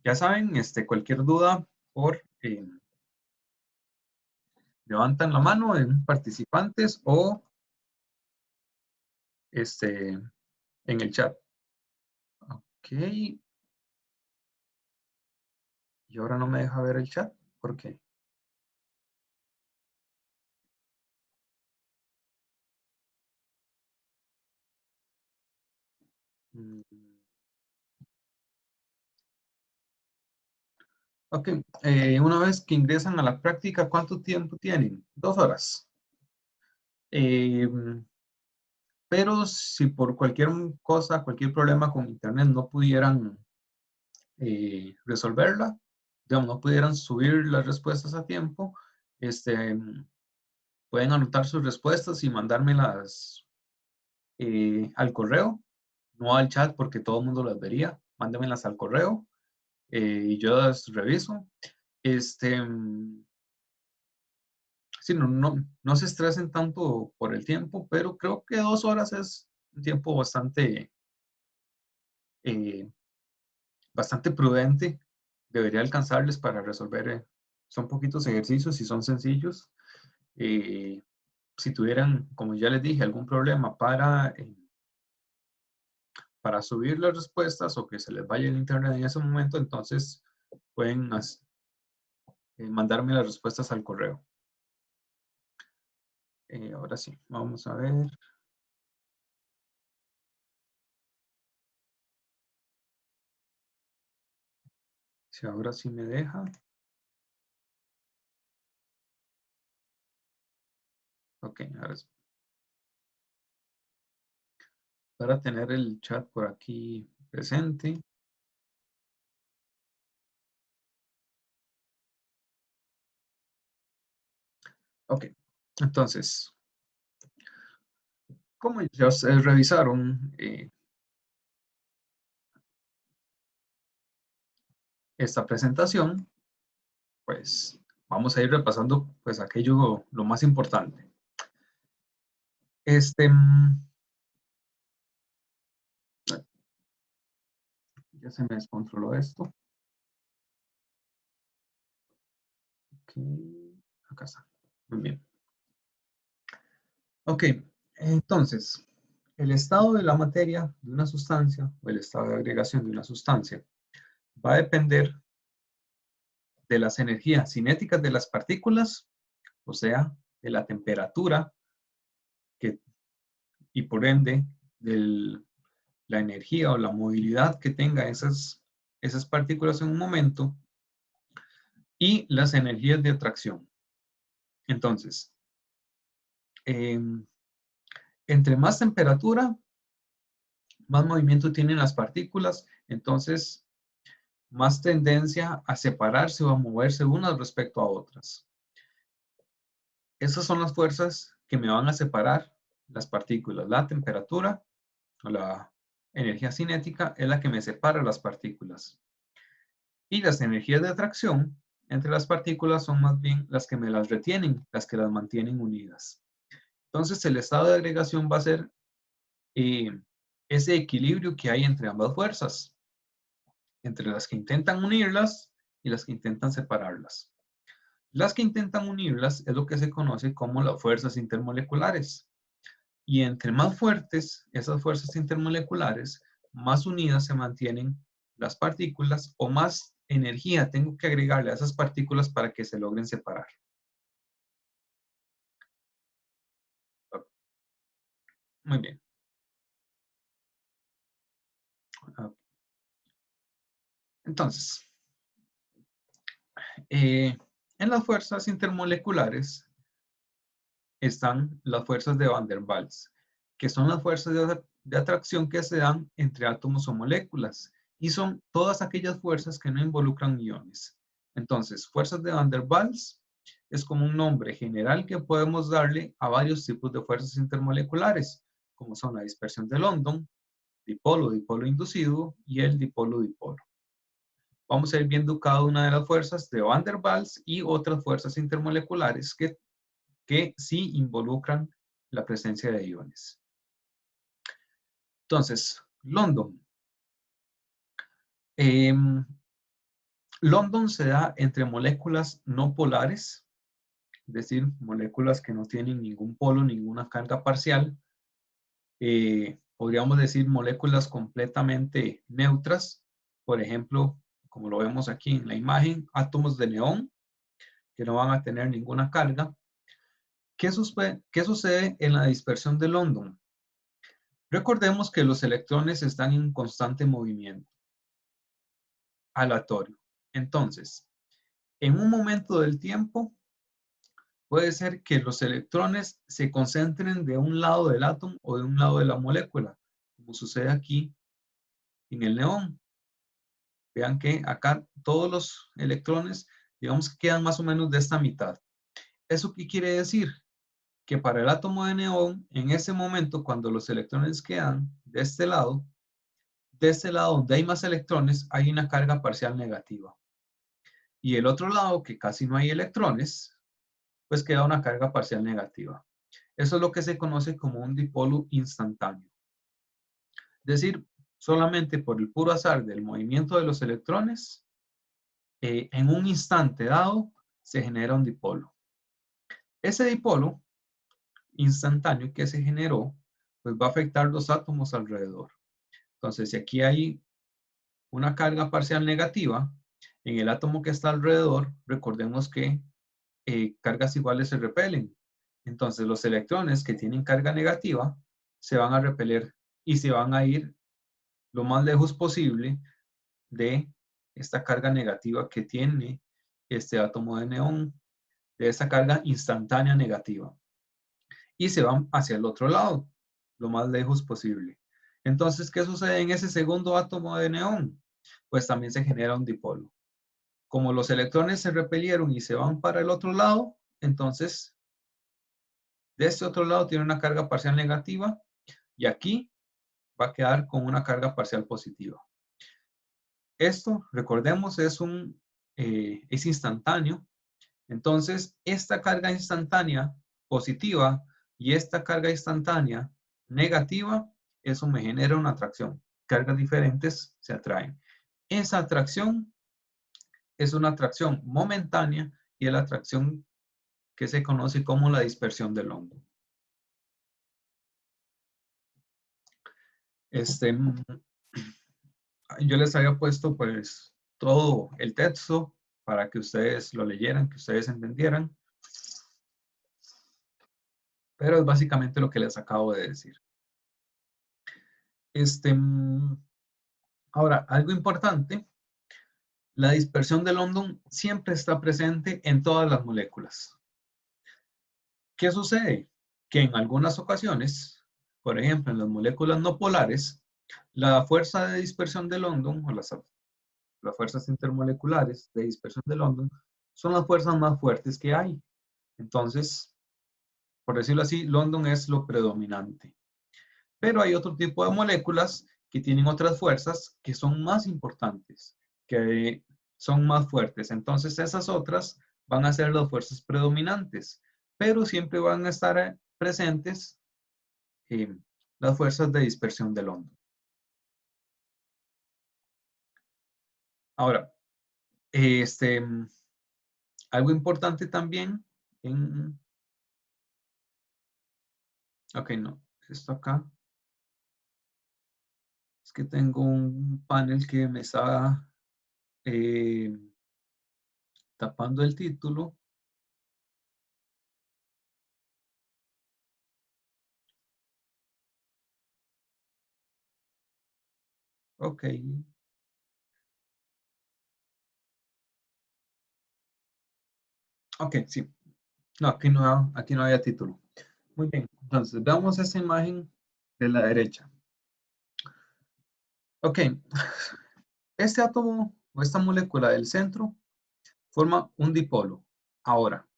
Ya saben, cualquier duda por levantan la mano en participantes o en el chat. Ok. Y ahora no me deja ver el chat. ¿Por qué? Mm, Ok. Una vez que ingresan a la práctica, ¿cuánto tiempo tienen? 2 horas. Eh, pero si por cualquier cosa, cualquier problema con internet no pudieran resolverla, digamos, no pudieran subir las respuestas a tiempo, este, pueden anotar sus respuestas y mandármelas al correo, no al chat porque todo el mundo las vería. Mándenmelas al correo y yo las reviso. Sí, no se estresen tanto por el tiempo, pero creo que 2 horas es un tiempo eh, bastante prudente. Debería alcanzarles para resolver. Son poquitos ejercicios y son sencillos. Eh, si tuvieran, como ya les dije, algún problema para subir las respuestas o que se les vaya el internet en ese momento, entonces pueden mandarme las respuestas al correo. Ahora sí, vamos a ver si ahora sí me deja. Ok, ahora sí. Para tener el chat por aquí presente. Ok, entonces, como ya ustedes revisaron esta presentación, pues vamos a ir repasando pues aquello, lo más importante. Ya se me descontroló esto. Ok, acá está. Muy bien. Ok, entonces, el estado de la materia de una sustancia o el estado de agregación de una sustancia va a depender de las energías cinéticas de las partículas, o sea, de la temperatura que, y por ende de la energía o la movilidad que tenga esas partículas en un momento y las energías de atracción. Entonces, eh, entre más temperatura, más movimiento tienen las partículas, entonces más tendencia a separarse o a moverse unas respecto a otras. Esas son las fuerzas que me van a separar las partículas. La temperatura o la energía cinética es la que me separa las partículas. Y las energías de atracción entre las partículas son más bien las que me las retienen, las que las mantienen unidas. Entonces el estado de agregación va a ser ese equilibrio que hay entre ambas fuerzas, entre las que intentan unirlas y las que intentan separarlas. Las que intentan unirlas es lo que se conoce como las fuerzas intermoleculares. Y entre más fuertes esas fuerzas intermoleculares, más unidas se mantienen las partículas o más energía tengo que agregarle a esas partículas para que se logren separar. Muy bien. Entonces, en las fuerzas intermoleculares están las fuerzas de Van der Waals, que son las fuerzas de atracción que se dan entre átomos o moléculas, y son todas aquellas fuerzas que no involucran iones. Entonces, fuerzas de Van der Waals es como un nombre general que podemos darle a varios tipos de fuerzas intermoleculares, como son la dispersión de London, dipolo inducido y el dipolo-dipolo. Vamos a ir viendo cada una de las fuerzas de Van der Waals y otras fuerzas intermoleculares que sí involucran la presencia de iones. Entonces, London. London se da entre moléculas no polares, es decir, moléculas que no tienen ningún polo, ninguna carga parcial. Podríamos decir moléculas completamente neutras, por ejemplo, como lo vemos aquí en la imagen, átomos de neón que no van a tener ninguna carga. ¿Qué sucede en la dispersión de London? Recordemos que los electrones están en constante movimiento aleatorio. Entonces, en un momento del tiempo, puede ser que los electrones se concentren de un lado del átomo o de un lado de la molécula, como sucede aquí en el neón. Vean que acá todos los electrones, digamos que quedan más o menos de esta mitad. ¿Eso qué quiere decir? Que para el átomo de neón, en ese momento, cuando los electrones quedan de este lado donde hay más electrones, hay una carga parcial negativa. Y el otro lado, que casi no hay electrones, pues queda una carga parcial negativa. Eso es lo que se conoce como un dipolo instantáneo. Es decir, solamente por el puro azar del movimiento de los electrones, en un instante dado se genera un dipolo. Ese dipolo instantáneo que se generó, pues va a afectar los átomos alrededor. Entonces, si aquí hay una carga parcial negativa, en el átomo que está alrededor, recordemos que cargas iguales se repelen. Entonces, los electrones que tienen carga negativa se van a repeler y se van a ir lo más lejos posible de esta carga negativa que tiene este átomo de neón, de esa carga instantánea negativa. Y se van hacia el otro lado, lo más lejos posible. Entonces, ¿qué sucede en ese segundo átomo de neón? Pues también se genera un dipolo. Como los electrones se repelieron y se van para el otro lado, entonces de este otro lado tiene una carga parcial negativa y aquí va a quedar con una carga parcial positiva. Esto, recordemos, es instantáneo. Entonces, esta carga instantánea positiva y esta carga instantánea negativa, eso me genera una atracción. Cargas diferentes se atraen. Esa atracción es una atracción momentánea y es la atracción que se conoce como la dispersión de London. Yo les había puesto pues todo el texto para que ustedes lo leyeran, que ustedes entendieran, pero es básicamente lo que les acabo de decir. Ahora, algo importante, la dispersión de London siempre está presente en todas las moléculas. ¿Qué sucede? Que en algunas ocasiones, por ejemplo, en las moléculas no polares, la fuerza de dispersión de London o las fuerzas intermoleculares de dispersión de London son las fuerzas más fuertes que hay. Entonces, por decirlo así, London es lo predominante. Pero hay otro tipo de moléculas que tienen otras fuerzas que son más importantes, que son más fuertes. Entonces, esas otras van a ser las fuerzas predominantes, pero siempre van a estar presentes las fuerzas de dispersión de London. Ahora, algo importante también ok, no, esto acá. Es que tengo un panel que me está eh, tapando el título. Ok. Ok, sí. No, aquí no había título. Muy bien. Entonces, veamos esta imagen de la derecha. Ok. Este átomo o esta molécula del centro forma un dipolo. Ahora,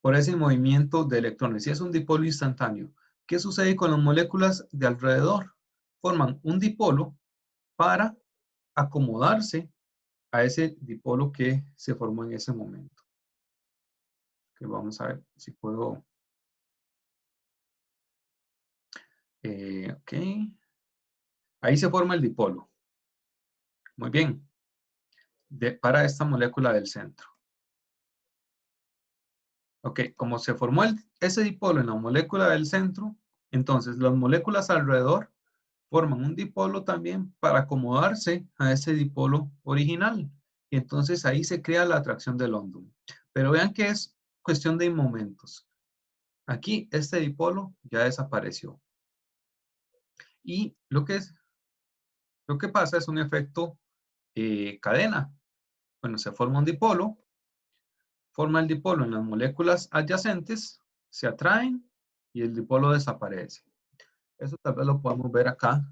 por ese movimiento de electrones. Y es un dipolo instantáneo. ¿Qué sucede con las moléculas de alrededor? Forman un dipolo para acomodarse a ese dipolo que se formó en ese momento. Que vamos a ver si puedo. Ok. Ahí se forma el dipolo. Muy bien. Para esta molécula del centro. Ok, como se formó ese dipolo en la molécula del centro, entonces las moléculas alrededor forman un dipolo también para acomodarse a ese dipolo original. Y entonces ahí se crea la atracción de London. Pero vean que es cuestión de momentos. Aquí este dipolo ya desapareció. Y lo que pasa es un efecto cadena. Bueno, se forma un dipolo, forma el dipolo en las moléculas adyacentes, se atraen y el dipolo desaparece. Eso tal vez lo podemos ver acá,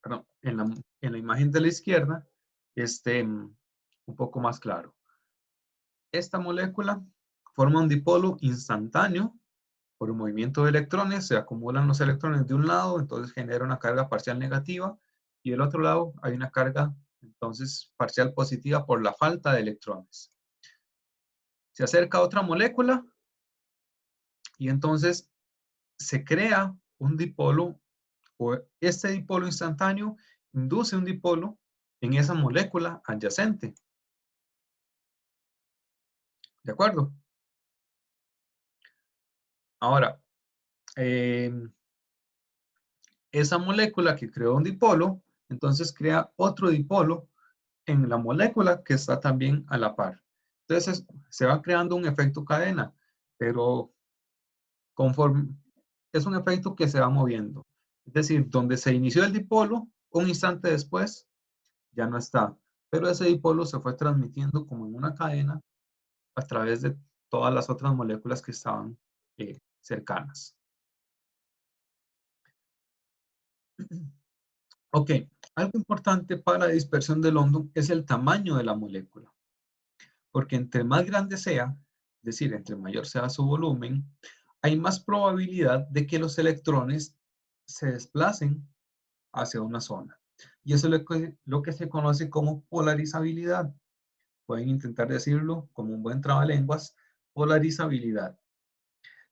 perdón, en la imagen de la izquierda, un poco más claro. Esta molécula forma un dipolo instantáneo por un movimiento de electrones, se acumulan los electrones de un lado, entonces genera una carga parcial negativa, y del otro lado hay una carga, entonces, parcial positiva por la falta de electrones. Se acerca a otra molécula y entonces se crea un dipolo, o este dipolo instantáneo induce un dipolo en esa molécula adyacente. ¿De acuerdo? Ahora, esa molécula que creó un dipolo, entonces crea otro dipolo en la molécula que está también a la par. Entonces se va creando un efecto cadena, pero conforme es un efecto que se va moviendo. Es decir, donde se inició el dipolo, un instante después ya no está. Pero ese dipolo se fue transmitiendo como en una cadena a través de todas las otras moléculas que estaban cercanas. Ok, algo importante para la dispersión de London es el tamaño de la molécula, porque entre más grande sea, es decir, entre mayor sea su volumen, hay más probabilidad de que los electrones se desplacen hacia una zona. Y eso es lo que se conoce como polarizabilidad. Pueden intentar decirlo como un buen trabalenguas, polarizabilidad.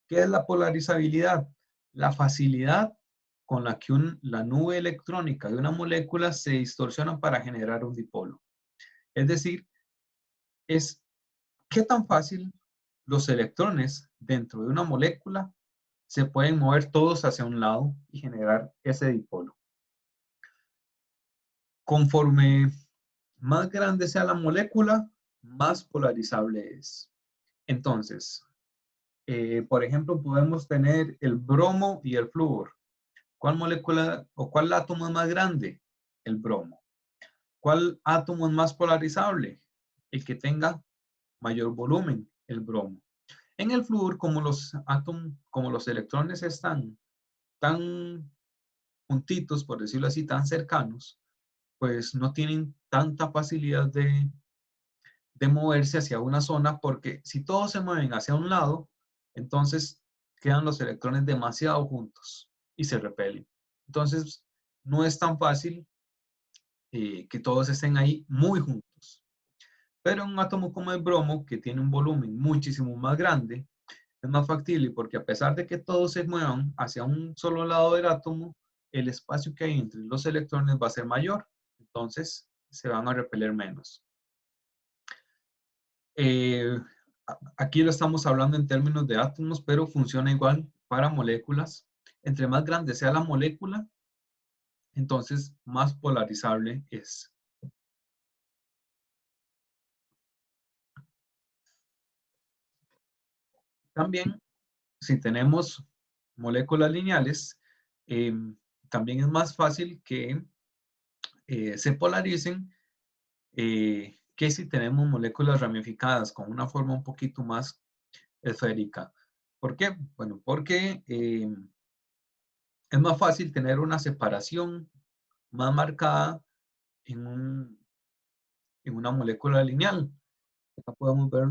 ¿Qué es la polarizabilidad? La facilidad con la que la nube electrónica de una molécula se distorsiona para generar un dipolo. Es decir, es qué tan fácil los electrones dentro de una molécula se pueden mover todos hacia un lado y generar ese dipolo. Conforme más grande sea la molécula, más polarizable es. Entonces, por ejemplo, podemos tener el bromo y el flúor. ¿Cuál molécula o cuál átomo es más grande? El bromo. ¿Cuál átomo es más polarizable? El que tenga mayor volumen, el bromo. En el flúor, como los átomos, como los electrones están tan juntitos, por decirlo así, tan cercanos, pues no tienen tanta facilidad de moverse hacia una zona, porque si todos se mueven hacia un lado, entonces quedan los electrones demasiado juntos y se repelen. Entonces, no es tan fácil que todos estén ahí muy juntos. Pero en un átomo como el bromo, que tiene un volumen muchísimo más grande, es más factible porque a pesar de que todos se muevan hacia un solo lado del átomo, el espacio que hay entre los electrones va a ser mayor. Entonces, se van a repeler menos. Eh, Aquí lo estamos hablando en términos de átomos, pero funciona igual para moléculas. Entre más grande sea la molécula, entonces más polarizable es. También, si tenemos moléculas lineales, eh, también es más fácil que se polaricen que si tenemos moléculas ramificadas con una forma un poquito más esférica. ¿Por qué? Bueno, porque es más fácil tener una separación más marcada en una molécula lineal. Acá podemos ver,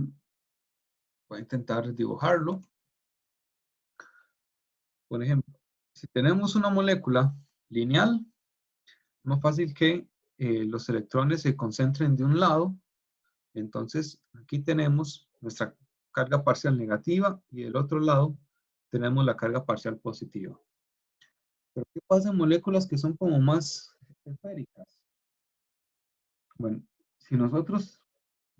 voy a intentar dibujarlo. Por ejemplo, si tenemos una molécula lineal, es más fácil que los electrones se concentren de un lado. Entonces, aquí tenemos nuestra carga parcial negativa y del otro lado tenemos la carga parcial positiva. Pero ¿qué pasa en moléculas que son como más esféricas? Bueno, si nosotros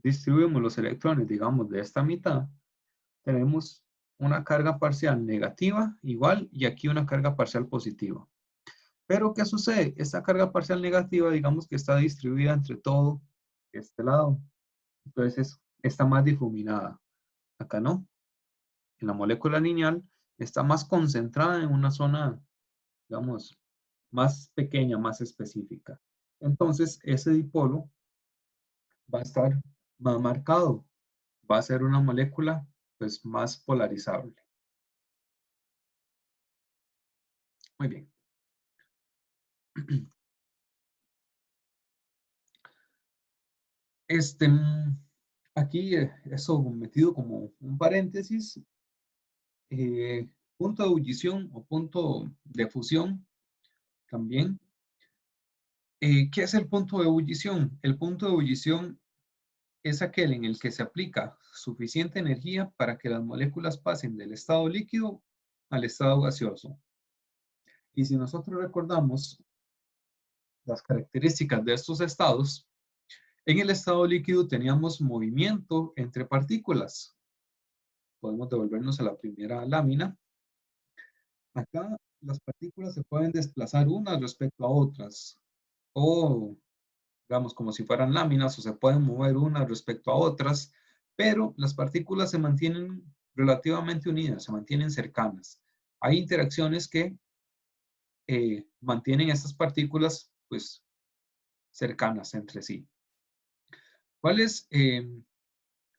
distribuimos los electrones, digamos, de esta mitad, tenemos una carga parcial negativa igual y aquí una carga parcial positiva. Pero, ¿qué sucede? Esta carga parcial negativa, digamos que está distribuida entre todo este lado. Entonces, está más difuminada. Acá no. En la molécula lineal está más concentrada en una zona, digamos, más pequeña, más específica. Entonces, ese dipolo va a estar más marcado. Va a ser una molécula, pues, más polarizable. Muy bien. Este, aquí, eso metido como un paréntesis, punto de ebullición o punto de fusión también. ¿Qué es el punto de ebullición? El punto de ebullición es aquel en el que se aplica suficiente energía para que las moléculas pasen del estado líquido al estado gaseoso. Y si nosotros recordamos las características de estos estados, en el estado líquido teníamos movimiento entre partículas. Podemos devolvernos a la primera lámina. Acá las partículas se pueden desplazar unas respecto a otras, o digamos como si fueran láminas, o se pueden mover unas respecto a otras, pero las partículas se mantienen relativamente unidas, se mantienen cercanas. Hay interacciones que mantienen estas partículas pues cercanas entre sí. ¿Cuál es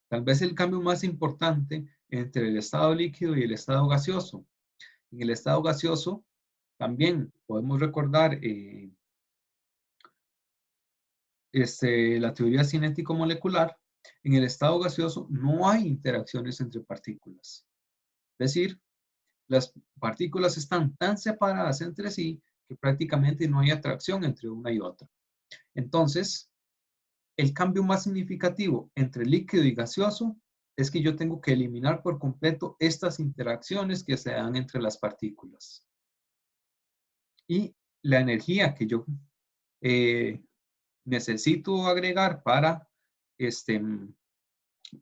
tal vez el cambio más importante entre el estado líquido y el estado gaseoso? En el estado gaseoso también podemos recordar la teoría cinético-molecular. En el estado gaseoso no hay interacciones entre partículas. Es decir, las partículas están tan separadas entre sí que prácticamente no hay atracción entre una y otra. Entonces, el cambio más significativo entre líquido y gaseoso es que yo tengo que eliminar por completo estas interacciones que se dan entre las partículas. Y la energía que yo necesito agregar para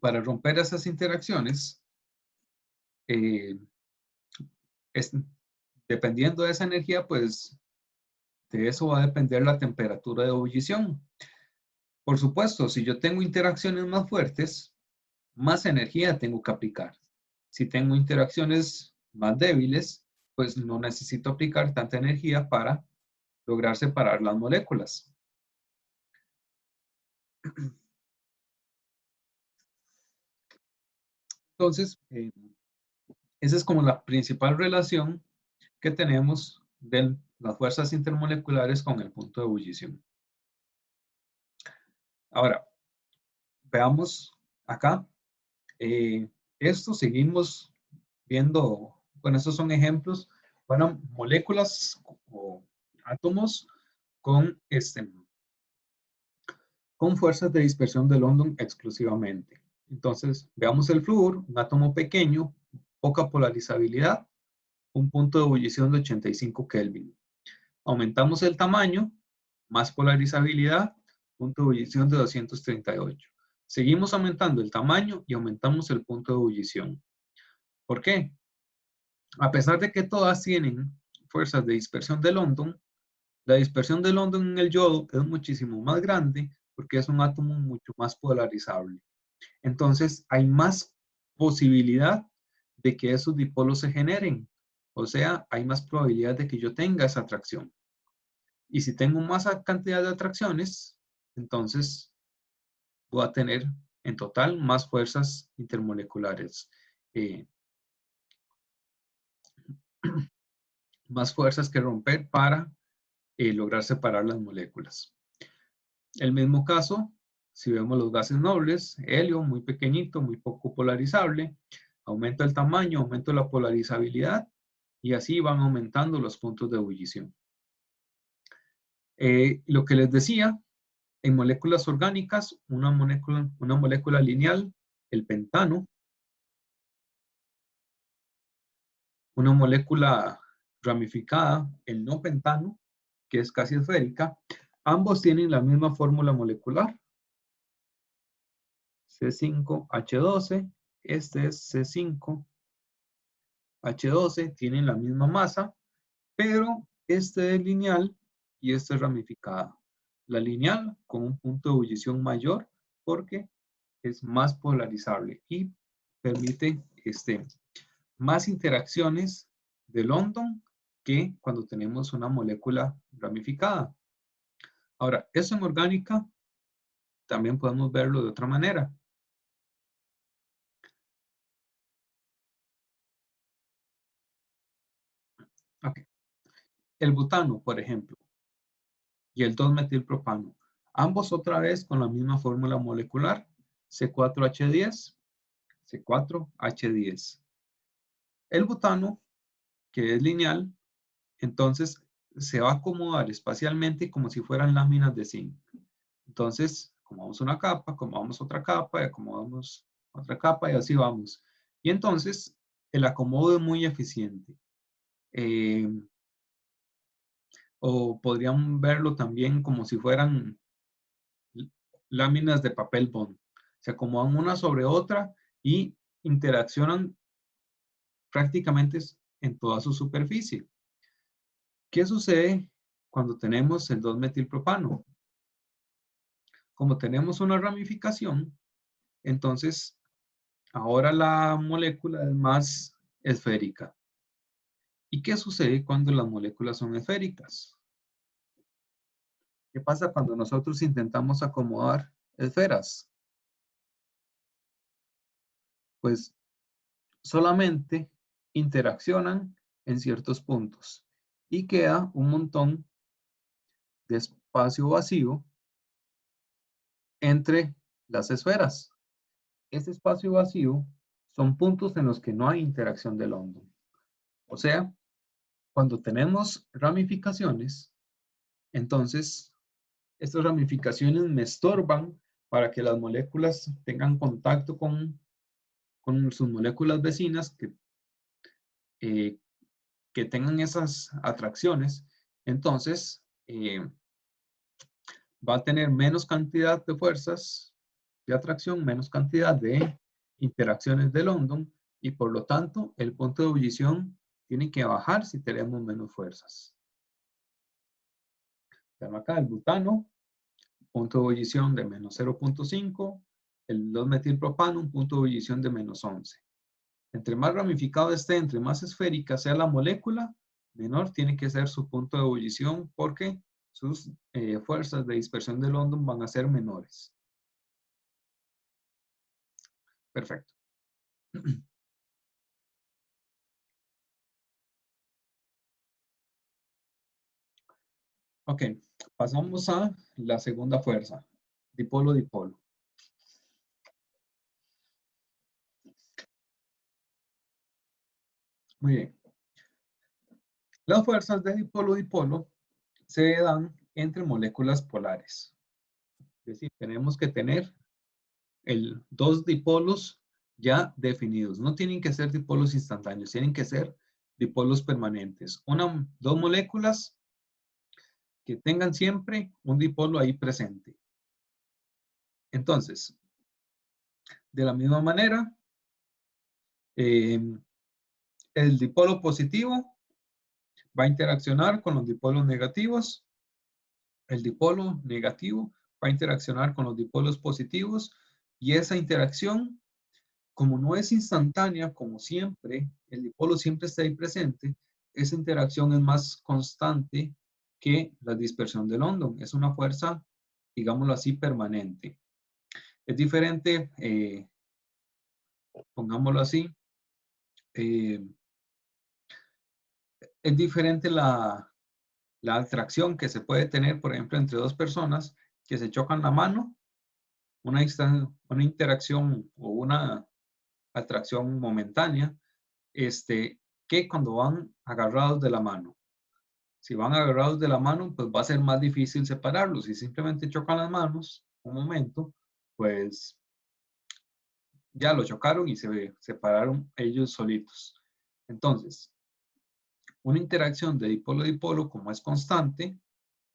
romper esas interacciones, eh, es, dependiendo de esa energía, pues de eso va a depender la temperatura de ebullición. Por supuesto, si yo tengo interacciones más fuertes, más energía tengo que aplicar. Si tengo interacciones más débiles, pues no necesito aplicar tanta energía para lograr separar las moléculas. Entonces, esa es como la principal relación que tenemos de las fuerzas intermoleculares con el punto de ebullición. Ahora, veamos acá. Esto seguimos viendo, bueno, estos son ejemplos, bueno, moléculas o átomos con, con fuerzas de dispersión de London exclusivamente. Entonces, veamos el flúor, un átomo pequeño, poca polarizabilidad, un punto de ebullición de 85 Kelvin. Aumentamos el tamaño, más polarizabilidad, punto de ebullición de 238. Seguimos aumentando el tamaño y aumentamos el punto de ebullición. ¿Por qué? A pesar de que todas tienen fuerzas de dispersión de London, la dispersión de London en el yodo es muchísimo más grande porque es un átomo mucho más polarizable. Entonces, hay más posibilidad de que esos dipolos se generen. O sea, hay más probabilidad de que yo tenga esa atracción. Y si tengo más cantidad de atracciones, entonces voy a tener en total más fuerzas intermoleculares, eh, más fuerzas que romper para lograr separar las moléculas. El mismo caso, si vemos los gases nobles, helio muy pequeñito, muy poco polarizable, aumento el tamaño, aumento la polarizabilidad y así van aumentando los puntos de ebullición. Lo que les decía, en moléculas orgánicas, una molécula lineal, el pentano, una molécula ramificada, el no pentano, que es casi esférica, Ambos tienen la misma fórmula molecular, C5H12, este es C5H12, tienen la misma masa, pero este es lineal y este es ramificada. La lineal con un punto de ebullición mayor porque es más polarizable y permite más interacciones de London que cuando tenemos una molécula ramificada. Ahora, eso en orgánica también podemos verlo de otra manera. Okay. El butano, por ejemplo, y el 2-metilpropano, ambos otra vez con la misma fórmula molecular, C4H10, C4H10. El butano, que es lineal, entonces se va a acomodar espacialmente como si fueran láminas de zinc. Entonces, acomodamos una capa, acomodamos otra capa, y acomodamos otra capa y así vamos. Y entonces, el acomodo es muy eficiente. O podrían verlo también como si fueran láminas de papel bond. Se acomodan una sobre otra y interaccionan prácticamente en toda su superficie. ¿Qué sucede cuando tenemos el 2-metilpropano? Como tenemos una ramificación, entonces ahora la molécula es más esférica. ¿Y qué sucede cuando las moléculas son esféricas? ¿Qué pasa cuando nosotros intentamos acomodar esferas? Pues solamente interaccionan en ciertos puntos y queda un montón de espacio vacío entre las esferas. Ese espacio vacío son puntos en los que no hay interacción de London. O sea, cuando tenemos ramificaciones, entonces estas ramificaciones me estorban para que las moléculas tengan contacto con sus moléculas vecinas eh, que tengan esas atracciones. Entonces, va a tener menos cantidad de fuerzas de atracción, menos cantidad de interacciones de London y por lo tanto el punto de ebullición tiene que bajar si tenemos menos fuerzas. Vean acá el butano, punto de ebullición de menos 0.5, el 2-metilpropano, un punto de ebullición de menos 11. Entre más ramificado esté, entre más esférica sea la molécula, menor tiene que ser su punto de ebullición porque sus fuerzas de dispersión de London van a ser menores. Perfecto. Ok, pasamos a la segunda fuerza, dipolo-dipolo. Muy bien. Las fuerzas de dipolo-dipolo se dan entre moléculas polares. Es decir, tenemos que tener dos dipolos ya definidos. No tienen que ser dipolos instantáneos, tienen que ser dipolos permanentes. Dos moléculas que tengan siempre un dipolo ahí presente. Entonces, de la misma manera, el dipolo positivo va a interaccionar con los dipolos negativos. El dipolo negativo va a interaccionar con los dipolos positivos y esa interacción, como no es instantánea, como siempre, el dipolo siempre está ahí presente, esa interacción es más constante que la dispersión de London. Es una fuerza, digámoslo así, permanente. Es diferente, pongámoslo así, eh, es diferente la atracción que se puede tener, por ejemplo, entre dos personas que se chocan la mano, una interacción o una atracción momentánea, que cuando van agarrados de la mano. Si van agarrados de la mano, pues va a ser más difícil separarlos. Si simplemente chocan las manos un momento, pues ya lo chocaron y se separaron ellos solitos. Entonces, una interacción de dipolo a dipolo, como es constante,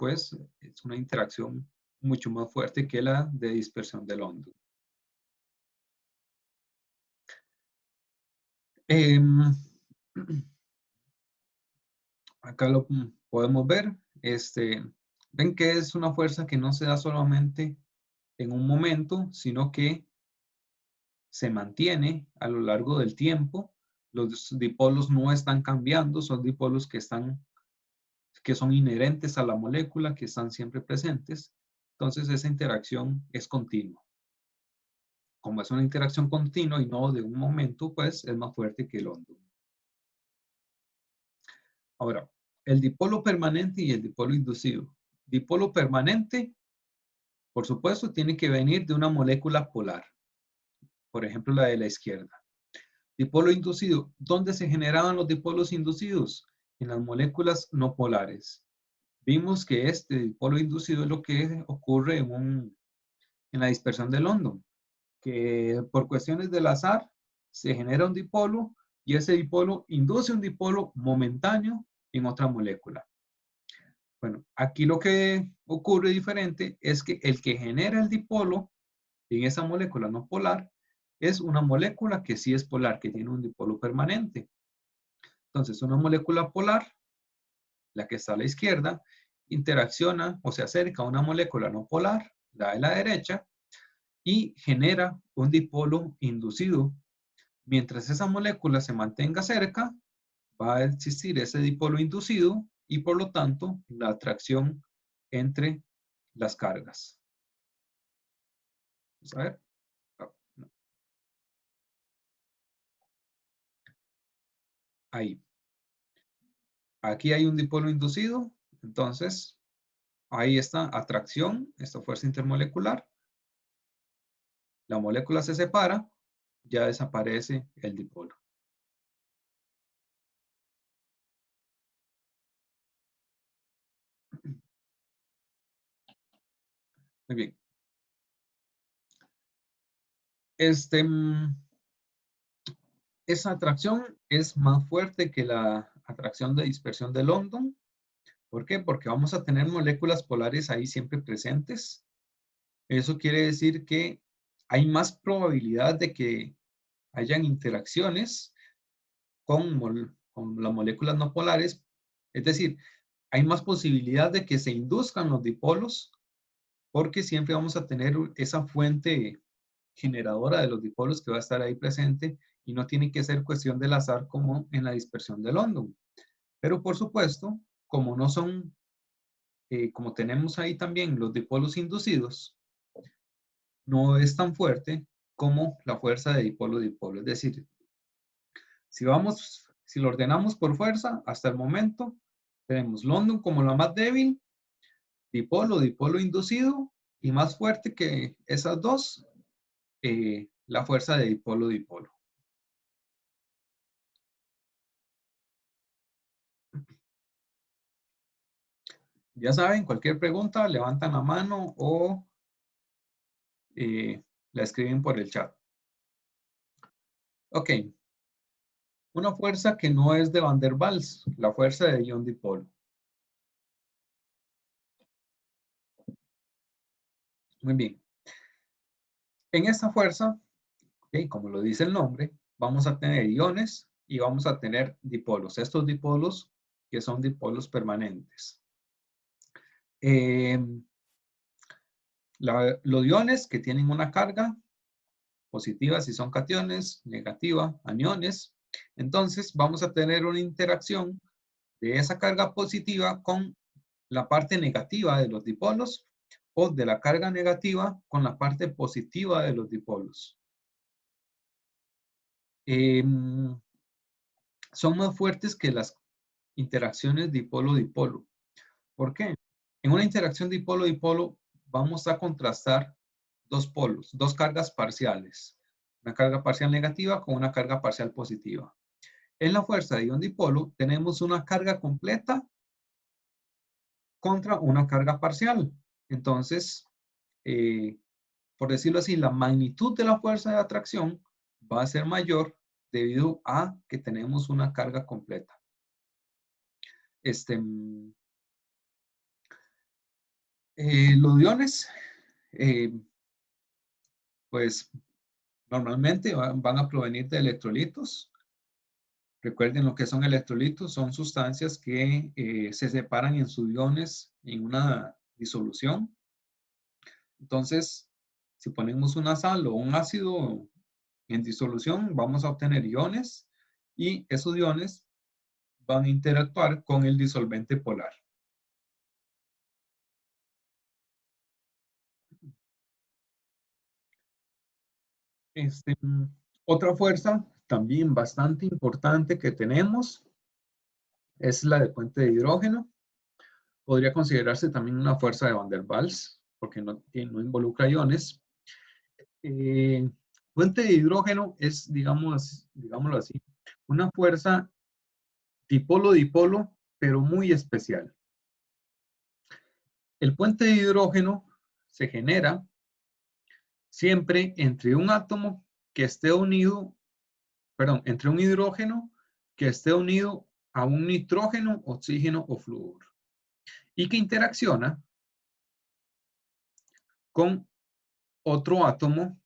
pues es una interacción mucho más fuerte que la de dispersión de London. Em, acá lo podemos ver. Ven que es una fuerza que no se da solamente en un momento, sino que se mantiene a lo largo del tiempo. Los dipolos no están cambiando, son dipolos que son inherentes a la molécula, que están siempre presentes. Entonces esa interacción es continua. Como es una interacción continua y no de un momento, pues es más fuerte que el London. Ahora, el dipolo permanente y el dipolo inducido. Dipolo permanente, por supuesto, tiene que venir de una molécula polar. Por ejemplo, la de la izquierda. Dipolo inducido. ¿Dónde se generaban los dipolos inducidos? En las moléculas no polares. Vimos que este dipolo inducido es lo que ocurre en la dispersión de London, que por cuestiones del azar se genera un dipolo y ese dipolo induce un dipolo momentáneo en otra molécula. Bueno, aquí lo que ocurre diferente es que el que genera el dipolo en esa molécula no polar es una molécula que sí es polar, que tiene un dipolo permanente. Entonces, una molécula polar, la que está a la izquierda, interacciona o se acerca a una molécula no polar, la de la derecha, y genera un dipolo inducido. Mientras esa molécula se mantenga cerca, va a existir ese dipolo inducido y por lo tanto la atracción entre las cargas. Vamos a ver. Ahí. Aquí hay un dipolo inducido, entonces ahí está atracción, esta fuerza intermolecular. La molécula se separa, ya desaparece el dipolo. Muy bien. Esa atracción es más fuerte que la atracción de dispersión de London. ¿Por qué? Porque vamos a tener moléculas polares ahí siempre presentes. Eso quiere decir que hay más probabilidad de que hayan interacciones con las moléculas no polares. Es decir, hay más posibilidad de que se induzcan los dipolos porque siempre vamos a tener esa fuente generadora de los dipolos que va a estar ahí presente y no tiene que ser cuestión del azar como en la dispersión de London. Pero por supuesto, como no son, como tenemos ahí también los dipolos inducidos, no es tan fuerte como la fuerza de dipolo-dipolo. Es decir, si lo ordenamos por fuerza, hasta el momento tenemos London como la más débil, dipolo inducido y más fuerte que esas dos, la fuerza de dipolo-dipolo. Ya saben, cualquier pregunta, levantan la mano o la escriben por el chat. Ok. Una fuerza que no es de Van der Waals, la fuerza de ion-dipolo. Muy bien. En esta fuerza, okay, como lo dice el nombre, vamos a tener iones y vamos a tener dipolos. Estos dipolos que son dipolos permanentes. Los iones que tienen una carga positiva si son cationes, negativa, aniones. Entonces vamos a tener una interacción de esa carga positiva con la parte negativa de los dipolos o de la carga negativa con la parte positiva de los dipolos. Son más fuertes que las interacciones dipolo-dipolo. ¿Por qué? En una interacción dipolo-dipolo vamos a contrastar dos polos, dos cargas parciales. Una carga parcial negativa con una carga parcial positiva. En la fuerza de ion-dipolo tenemos una carga completa contra una carga parcial. Entonces, por decirlo así, la magnitud de la fuerza de atracción va a ser mayor debido a que tenemos una carga completa. Los iones, pues normalmente van a provenir de electrolitos. Recuerden lo que son electrolitos, son sustancias que se separan en sus iones en una disolución. Entonces, si ponemos una sal o un ácido en disolución, vamos a obtener iones y esos iones van a interactuar con el disolvente polar. Este, otra fuerza también bastante importante que tenemos es la de puente de hidrógeno. Podría considerarse también una fuerza de Van der Waals, porque no involucra iones. Puente de hidrógeno es, digámoslo así, una fuerza dipolo-dipolo, pero muy especial. El puente de hidrógeno se genera siempre entre un átomo que esté unido, perdón, entre un hidrógeno que esté unido a un nitrógeno, oxígeno o flúor y que interacciona con otro átomo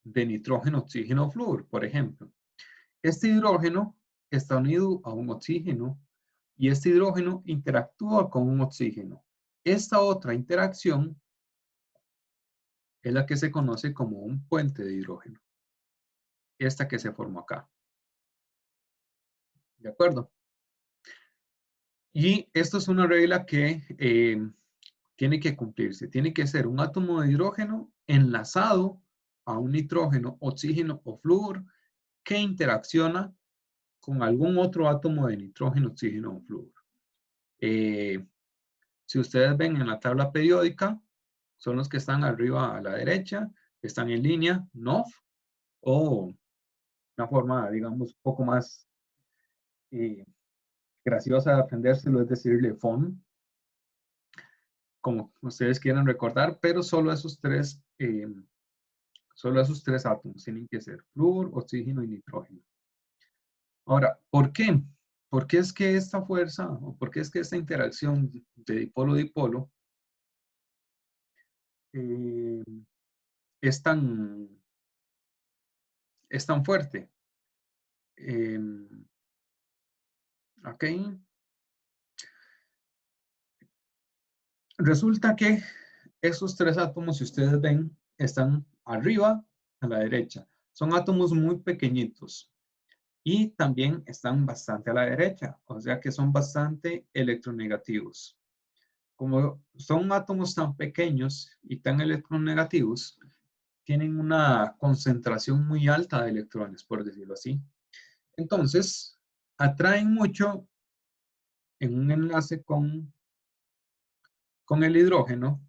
de nitrógeno, oxígeno o flúor, por ejemplo. Este hidrógeno está unido a un oxígeno y este hidrógeno interactúa con un oxígeno. Esta otra interacción es la que se conoce como un puente de hidrógeno. Esta que se formó acá. ¿De acuerdo? Y esto es una regla que tiene que cumplirse. Tiene que ser un átomo de hidrógeno enlazado a un nitrógeno, oxígeno o flúor que interacciona con algún otro átomo de nitrógeno, oxígeno o flúor. Si ustedes ven en la tabla periódica, son los que están arriba a la derecha, están en línea, NOF, o una forma, digamos, un poco más graciosa de aprendérselo es decirle FON, como ustedes quieran recordar, pero solo esos tres átomos tienen que ser flúor, oxígeno y nitrógeno. Ahora, ¿por qué? ¿Por qué es que esta fuerza, o por qué es que esta interacción de dipolo-dipolo es tan fuerte? Ok. Resulta que esos tres átomos, si ustedes ven, están arriba a la derecha. Son átomos muy pequeñitos y también están bastante a la derecha, o sea que son bastante electronegativos. Como son átomos tan pequeños y tan electronegativos, tienen una concentración muy alta de electrones, por decirlo así. Entonces, atraen mucho en un enlace con el hidrógeno,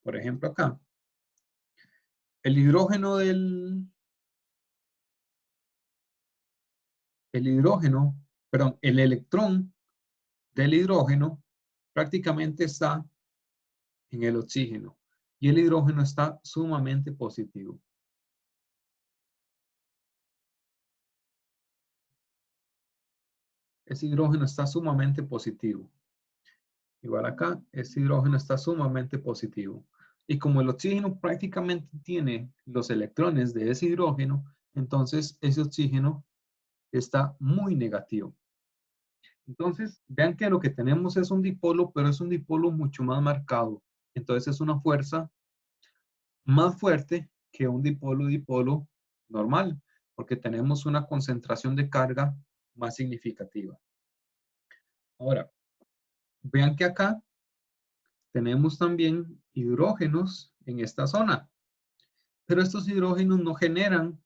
por ejemplo acá. El hidrógeno el electrón del hidrógeno prácticamente está en el oxígeno y el hidrógeno está sumamente positivo. Ese hidrógeno está sumamente positivo. Igual acá, ese hidrógeno está sumamente positivo. Y como el oxígeno prácticamente tiene los electrones de ese hidrógeno, entonces ese oxígeno está muy negativo. Entonces, vean que lo que tenemos es un dipolo, pero es un dipolo mucho más marcado. Entonces es una fuerza más fuerte que un dipolo-dipolo normal, porque tenemos una concentración de carga más significativa. Ahora, vean que acá tenemos también hidrógenos en esta zona, pero estos hidrógenos no generan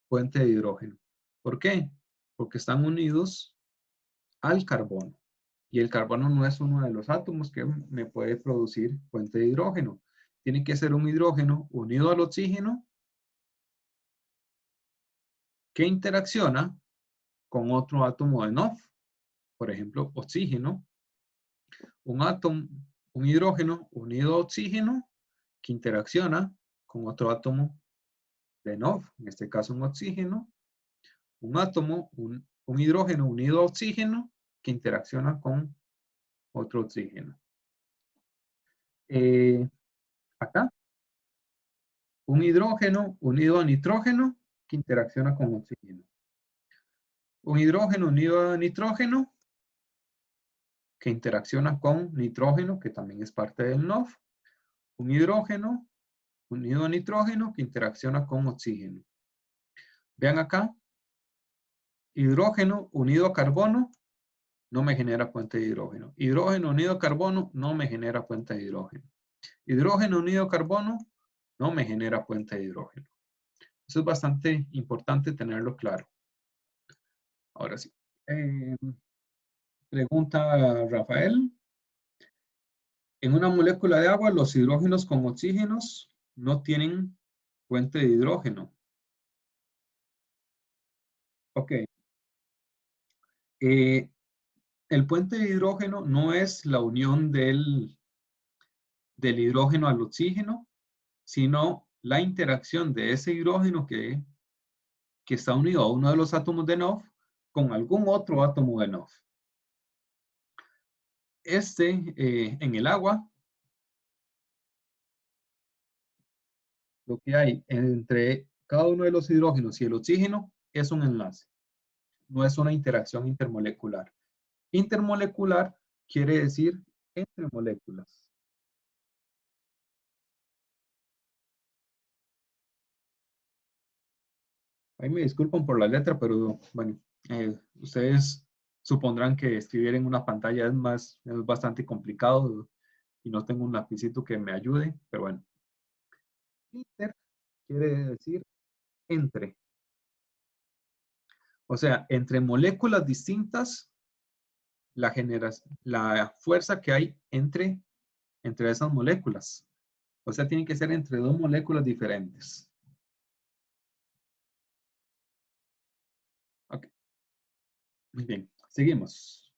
puente de hidrógeno. ¿Por qué? Porque están unidos al carbono. Y el carbono no es uno de los átomos que me puede producir puente de hidrógeno. Tiene que ser un hidrógeno unido al oxígeno que interacciona con otro átomo de NOF, por ejemplo, oxígeno, un hidrógeno unido a oxígeno que interacciona con otro átomo de NOF, en este caso un oxígeno, un hidrógeno unido a oxígeno que interacciona con otro oxígeno. Acá, un hidrógeno unido a nitrógeno que interacciona con oxígeno. Un hidrógeno unido a nitrógeno que interacciona con nitrógeno, que también es parte del NOF. Un hidrógeno unido a nitrógeno que interacciona con oxígeno. Vean acá, hidrógeno unido a carbono no me genera puente de hidrógeno. Hidrógeno unido a carbono no me genera puente de hidrógeno. Hidrógeno unido a carbono no me genera puente de hidrógeno. Eso es bastante importante tenerlo claro. Ahora sí. Pregunta Rafael. En una molécula de agua, los hidrógenos con oxígenos no tienen puente de hidrógeno. Ok. El puente de hidrógeno no es la unión del hidrógeno al oxígeno, sino la interacción de ese hidrógeno que está unido a uno de los átomos de NOF con algún otro átomo de NOF. En el agua, lo que hay entre cada uno de los hidrógenos y el oxígeno es un enlace, no es una interacción intermolecular. Intermolecular quiere decir entre moléculas. Ahí me disculpan por la letra, pero bueno, ustedes supondrán que escribir en una pantalla es bastante complicado y no tengo un lapicito que me ayude, pero bueno. Inter quiere decir entre. O sea, entre moléculas distintas, la fuerza que hay entre esas moléculas. O sea, tiene que ser entre dos moléculas diferentes. Ok. Muy bien, seguimos.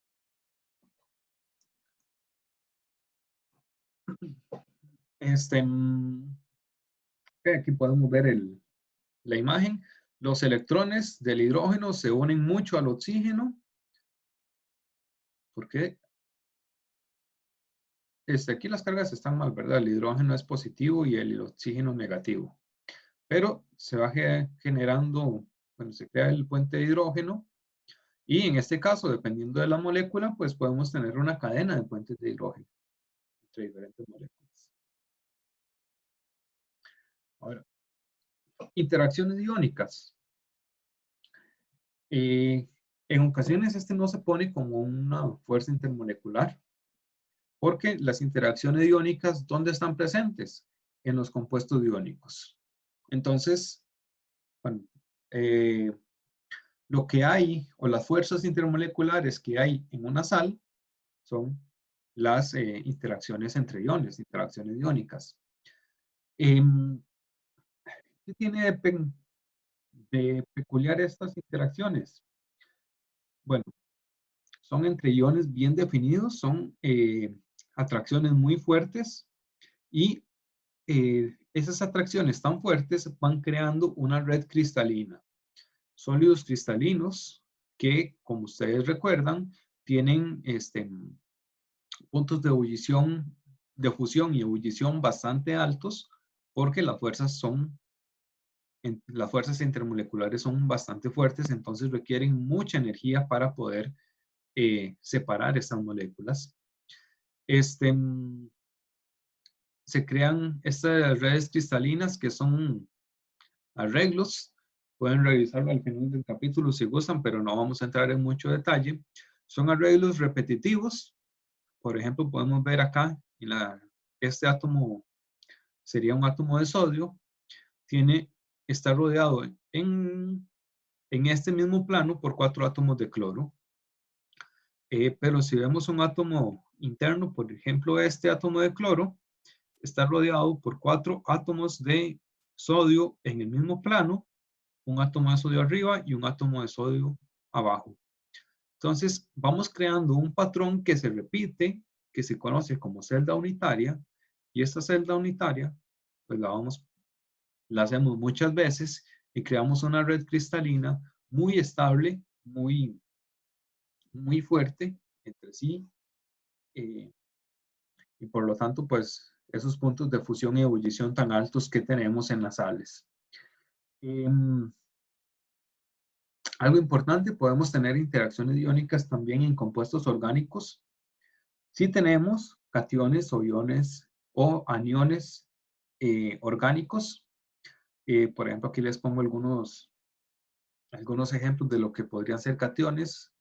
Aquí podemos ver la imagen. Los electrones del hidrógeno se unen mucho al oxígeno. ¿Por qué? Aquí las cargas están mal, ¿verdad? El hidrógeno es positivo y el oxígeno negativo. Pero se va generando, bueno, se crea el puente de hidrógeno. Y en este caso, dependiendo de la molécula, pues podemos tener una cadena de puentes de hidrógeno entre diferentes moléculas. Ahora, interacciones iónicas. En ocasiones no se pone como una fuerza intermolecular, porque las interacciones iónicas, ¿dónde están presentes? En los compuestos iónicos. Entonces, bueno, lo que hay, o las fuerzas intermoleculares que hay en una sal, son las interacciones entre iones, interacciones iónicas. ¿Qué tiene de peculiar estas interacciones? Bueno, son entre iones bien definidos, son atracciones muy fuertes y esas atracciones tan fuertes van creando una red cristalina. Sólidos cristalinos que, como ustedes recuerdan, tienen puntos de ebullición, de fusión y ebullición bastante altos porque las fuerzas intermoleculares son bastante fuertes, entonces requieren mucha energía para poder separar estas moléculas. Se crean estas redes cristalinas que son arreglos. Pueden revisarlo al final del capítulo si gustan, pero no vamos a entrar en mucho detalle. Son arreglos repetitivos. Por ejemplo, podemos ver acá, este átomo sería un átomo de sodio. Está rodeado en este mismo plano por 4 átomos de cloro. Pero si vemos un átomo interno, por ejemplo, este átomo de cloro, está rodeado por 4 átomos de sodio en el mismo plano, un átomo de sodio arriba y un átomo de sodio abajo. Entonces, vamos creando un patrón que se repite, que se conoce como celda unitaria, y esta celda unitaria, pues la hacemos muchas veces y creamos una red cristalina muy estable, muy fuerte entre sí, y por lo tanto, pues esos puntos de fusión y ebullición tan altos que tenemos en las sales. Algo importante, podemos tener interacciones iónicas también en compuestos orgánicos. Si tenemos cationes o iones o aniones orgánicos, por ejemplo, aquí les pongo algunos ejemplos de lo que podrían ser cationes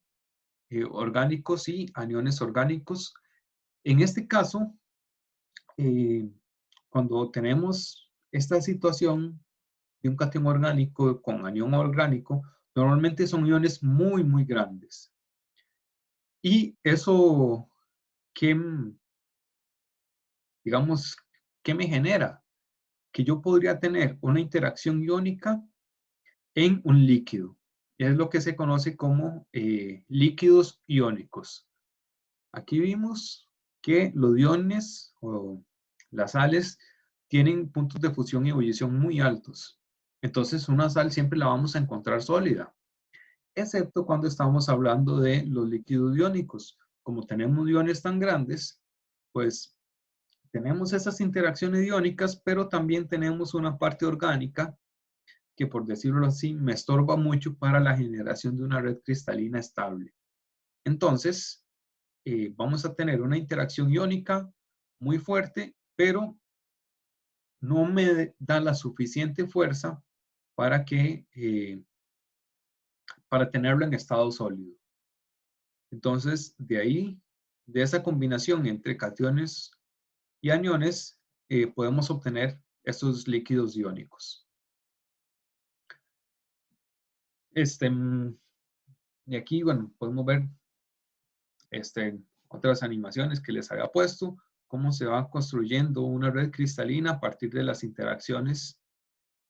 orgánicos y aniones orgánicos. En este caso, cuando tenemos esta situación de un catión orgánico con anión orgánico, normalmente son iones muy, muy grandes. Y eso, ¿qué, digamos, qué me genera? Que yo podría tener una interacción iónica en un líquido. Es lo que se conoce como líquidos iónicos. Aquí vimos que los iones o las sales tienen puntos de fusión y ebullición muy altos. Entonces, una sal siempre la vamos a encontrar sólida, excepto cuando estamos hablando de los líquidos iónicos. Como tenemos iones tan grandes, pues tenemos esas interacciones iónicas, pero también tenemos una parte orgánica que, por decirlo así, me estorba mucho para la generación de una red cristalina estable. Entonces, vamos a tener una interacción iónica muy fuerte, pero no me da la suficiente fuerza para para tenerlo en estado sólido. Entonces, de ahí, de esa combinación entre cationes y aniones, podemos obtener estos líquidos iónicos. Y aquí, bueno, podemos ver otras animaciones que les había puesto, cómo se va construyendo una red cristalina a partir de las interacciones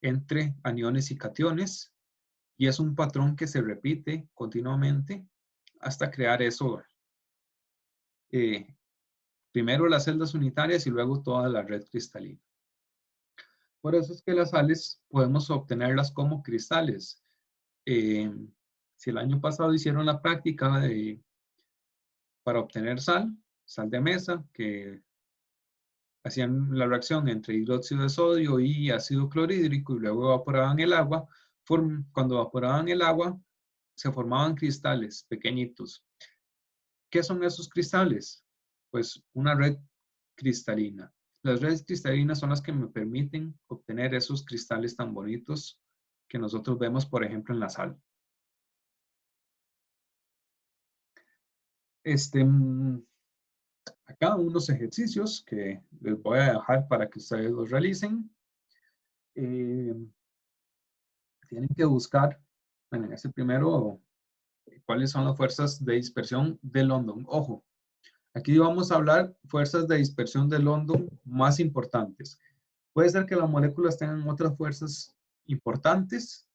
entre aniones y cationes, y es un patrón que se repite continuamente hasta crear eso. Primero las celdas unitarias y luego toda la red cristalina. Por eso es que las sales podemos obtenerlas como cristales. Si el año pasado hicieron la práctica para obtener sal de mesa, que hacían la reacción entre hidróxido de sodio y ácido clorhídrico y luego evaporaban el agua, cuando evaporaban el agua se formaban cristales pequeñitos. ¿Qué son esos cristales? Pues una red cristalina. Las redes cristalinas son las que me permiten obtener esos cristales tan bonitos que nosotros vemos, por ejemplo, en la sal. Acá unos ejercicios que les voy a dejar para que ustedes los realicen. Tienen que buscar, bueno, en este primero, cuáles son las fuerzas de dispersión de London. Ojo, aquí vamos a hablar fuerzas de dispersión de London más importantes. Puede ser que las moléculas tengan otras fuerzas importantes,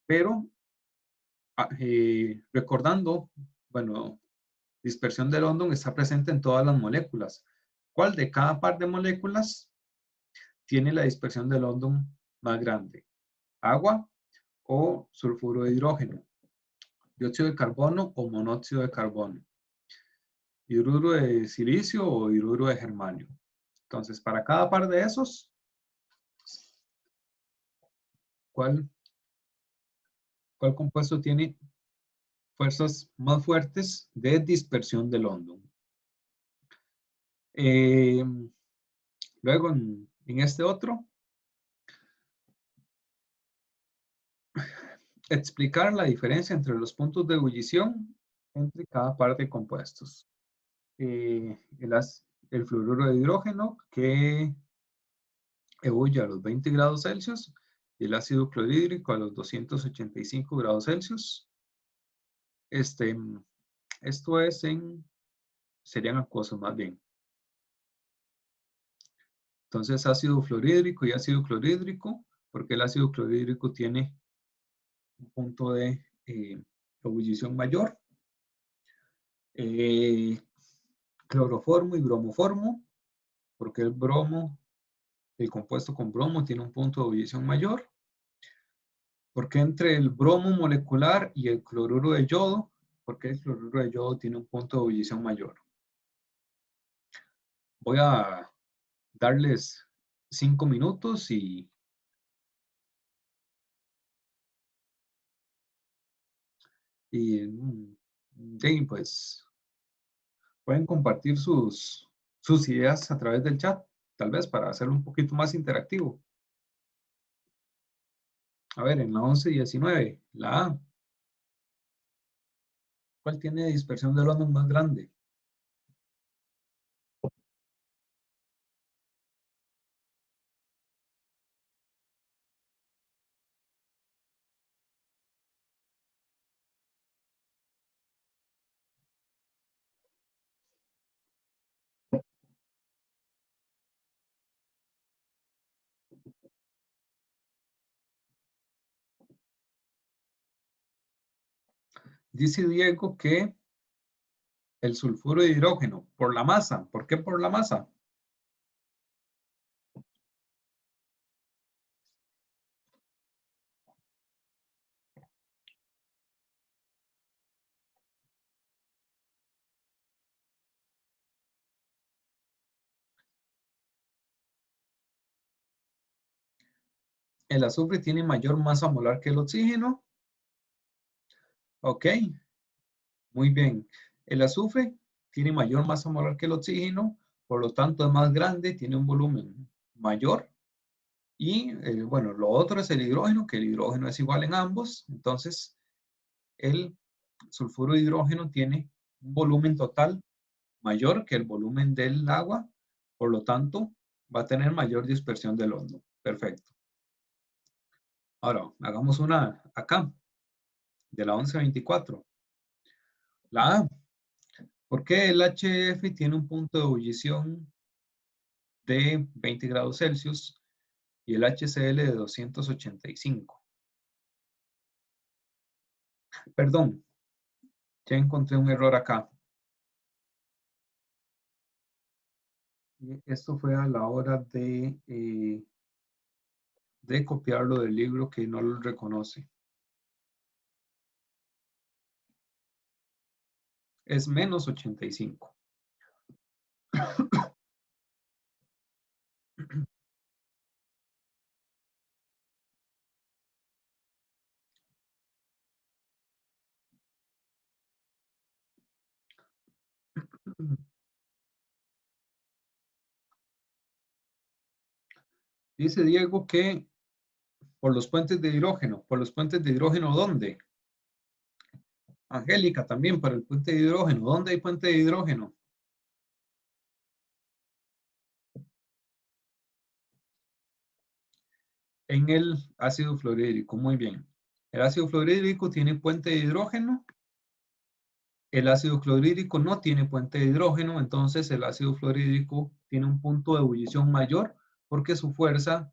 pero recordando, bueno, dispersión de London está presente en todas las moléculas. ¿Cuál de cada par de moléculas tiene la dispersión de London más grande? ¿Agua o sulfuro de hidrógeno? ¿Dióxido de carbono o monóxido de carbono? ¿Hidruro de silicio o hidruro de germanio? Entonces, para cada par de esos, ¿cuál compuesto tiene fuerzas más fuertes de dispersión de London? Luego, en este otro, explicar la diferencia entre los puntos de ebullición entre cada par de compuestos. El fluoruro de hidrógeno, que ebulle a los 20 grados Celsius, y el ácido clorhídrico a los 285 grados Celsius. Esto es serían acuosos más bien. Entonces, ácido fluorhídrico y ácido clorhídrico, porque el ácido clorhídrico tiene un punto de ebullición mayor. Cloroformo y bromoformo, porque el compuesto con bromo tiene un punto de ebullición mayor. Porque entre el bromo molecular y el cloruro de yodo, porque el cloruro de yodo tiene un punto de ebullición mayor. Voy a darles 5 minutos pues pueden compartir sus ideas a través del chat, tal vez para hacerlo un poquito más interactivo. A ver, en la 11-19, la A. ¿Cuál tiene dispersión de London más grande? Dice Diego que el sulfuro de hidrógeno, por la masa. ¿Por qué por la masa? El azufre tiene mayor masa molar que el oxígeno. Ok, muy bien. El azufre tiene mayor masa molar que el oxígeno, por lo tanto es más grande, tiene un volumen mayor. Y bueno, lo otro es el hidrógeno, que el hidrógeno es igual en ambos. Entonces, el sulfuro de hidrógeno tiene un volumen total mayor que el volumen del agua, por lo tanto, va a tener mayor dispersión del hondo. Perfecto. Ahora, hagamos una acá, de la 1124. La A. ¿Por qué el HF tiene un punto de ebullición de 20 grados Celsius y el HCl de 285? Perdón, ya encontré un error acá. Y esto fue a la hora de copiarlo del libro que no lo reconoce. Es menos 85. Dice Diego que por los puentes de hidrógeno. ¿Por los puentes de hidrógeno dónde? Angélica, también para el puente de hidrógeno. ¿Dónde hay puente de hidrógeno? En el ácido fluorhídrico. Muy bien. El ácido fluorhídrico tiene puente de hidrógeno. El ácido clorhídrico no tiene puente de hidrógeno, entonces el ácido fluorhídrico tiene un punto de ebullición mayor porque sus fuerzas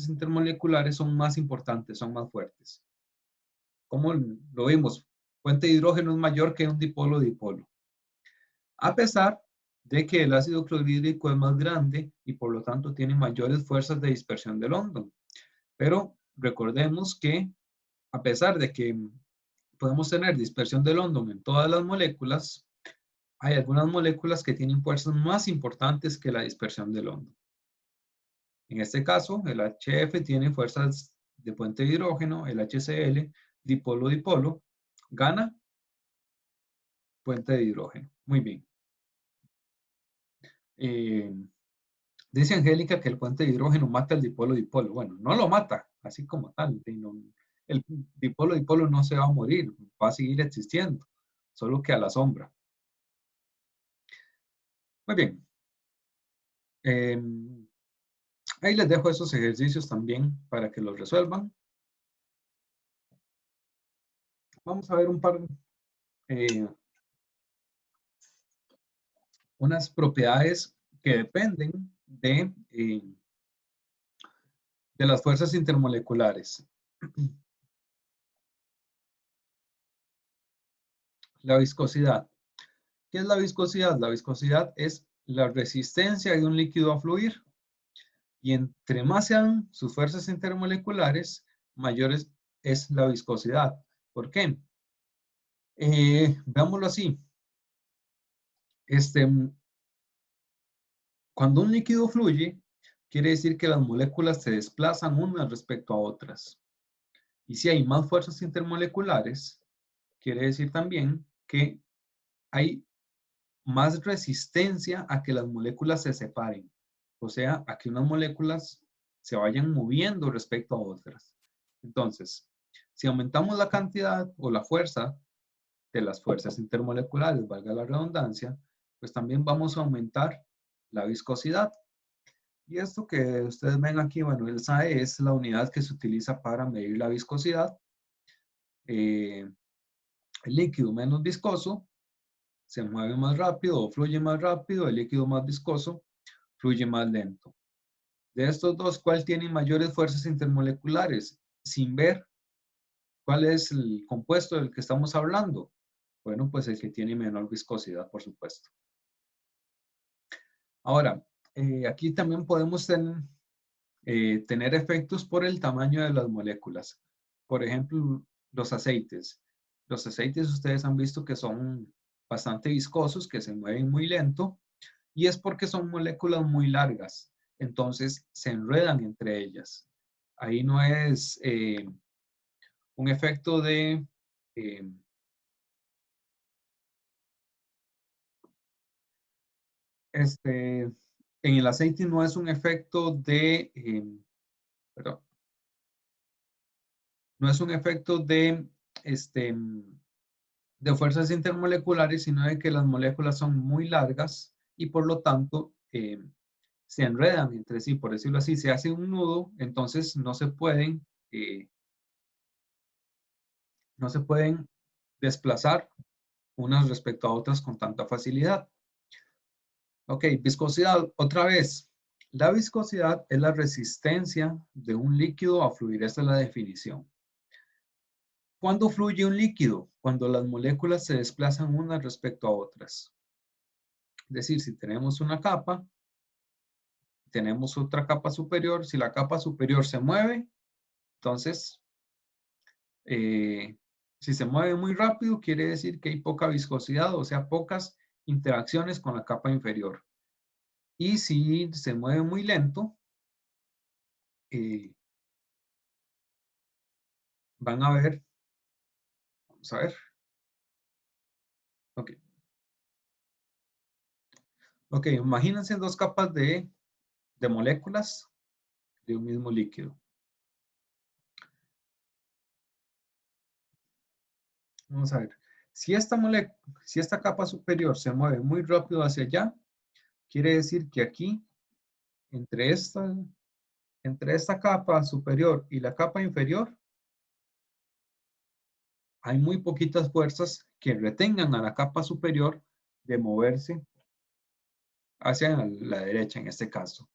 intermoleculares son más importantes, son más fuertes. Como lo vimos, puente de hidrógeno es mayor que un dipolo-dipolo. A pesar de que el ácido clorhídrico es más grande y por lo tanto tiene mayores fuerzas de dispersión del hondo. Pero recordemos que a pesar de que podemos tener dispersión del hondo en todas las moléculas, hay algunas moléculas que tienen fuerzas más importantes que la dispersión del hondo. En este caso, el HF tiene fuerzas de puente de hidrógeno, el HCl, dipolo-dipolo, gana puente de hidrógeno. Muy bien. Dice Angélica que el puente de hidrógeno mata el dipolo-dipolo. Bueno, no lo mata, así como tal. El dipolo-dipolo no se va a morir, va a seguir existiendo, solo que a la sombra. Muy bien. Ahí les dejo esos ejercicios también para que los resuelvan. Vamos a ver un par, unas propiedades que dependen de las fuerzas intermoleculares. La viscosidad. ¿Qué es la viscosidad? La viscosidad es la resistencia de un líquido a fluir. Y entre más sean sus fuerzas intermoleculares, mayores es la viscosidad. ¿Por qué? Veámoslo así. Cuando un líquido fluye, quiere decir que las moléculas se desplazan unas respecto a otras. Y si hay más fuerzas intermoleculares, quiere decir también que hay más resistencia a que las moléculas se separen. O sea, a que unas moléculas se vayan moviendo respecto a otras. Entonces, si aumentamos la cantidad o la fuerza de las fuerzas intermoleculares, valga la redundancia, pues también vamos a aumentar la viscosidad. Y esto que ustedes ven aquí, bueno, el SAE es la unidad que se utiliza para medir la viscosidad. El líquido menos viscoso se mueve más rápido o fluye más rápido, el líquido más viscoso fluye más lento. De estos dos, ¿cuál tiene mayores fuerzas intermoleculares? Sin ver cuál es el compuesto del que estamos hablando. Bueno, pues el que tiene menor viscosidad, por supuesto. Ahora, aquí también podemos tener efectos por el tamaño de las moléculas. Por ejemplo, los aceites. Los aceites ustedes han visto que son bastante viscosos, que se mueven muy lento, y es porque son moléculas muy largas. Entonces se enredan entre ellas. Ahí no es un efecto de... eh, en el aceite no es un efecto de... perdón, no es un efecto este, de fuerzas intermoleculares, sino de que las moléculas son muy largas y por lo tanto se enredan entre sí, por decirlo así, se hace un nudo, entonces no se pueden desplazar unas respecto a otras con tanta facilidad. Ok, viscosidad, otra vez. La viscosidad es la resistencia de un líquido a fluir, esta es la definición. ¿Cuándo fluye un líquido? Cuando las moléculas se desplazan unas respecto a otras. Es decir, si tenemos una capa, tenemos otra capa superior, si la capa superior se mueve, entonces, si se mueve muy rápido, quiere decir que hay poca viscosidad, o sea, pocas interacciones con la capa inferior. Y si se mueve muy lento, van a ver, vamos a ver, ok. Ok, imagínense dos capas de moléculas de un mismo líquido. Vamos a ver, si esta capa superior se mueve muy rápido hacia allá, quiere decir que aquí, entre esta capa superior y la capa inferior, hay muy poquitas fuerzas que retengan a la capa superior de moverse hacia la derecha en este caso.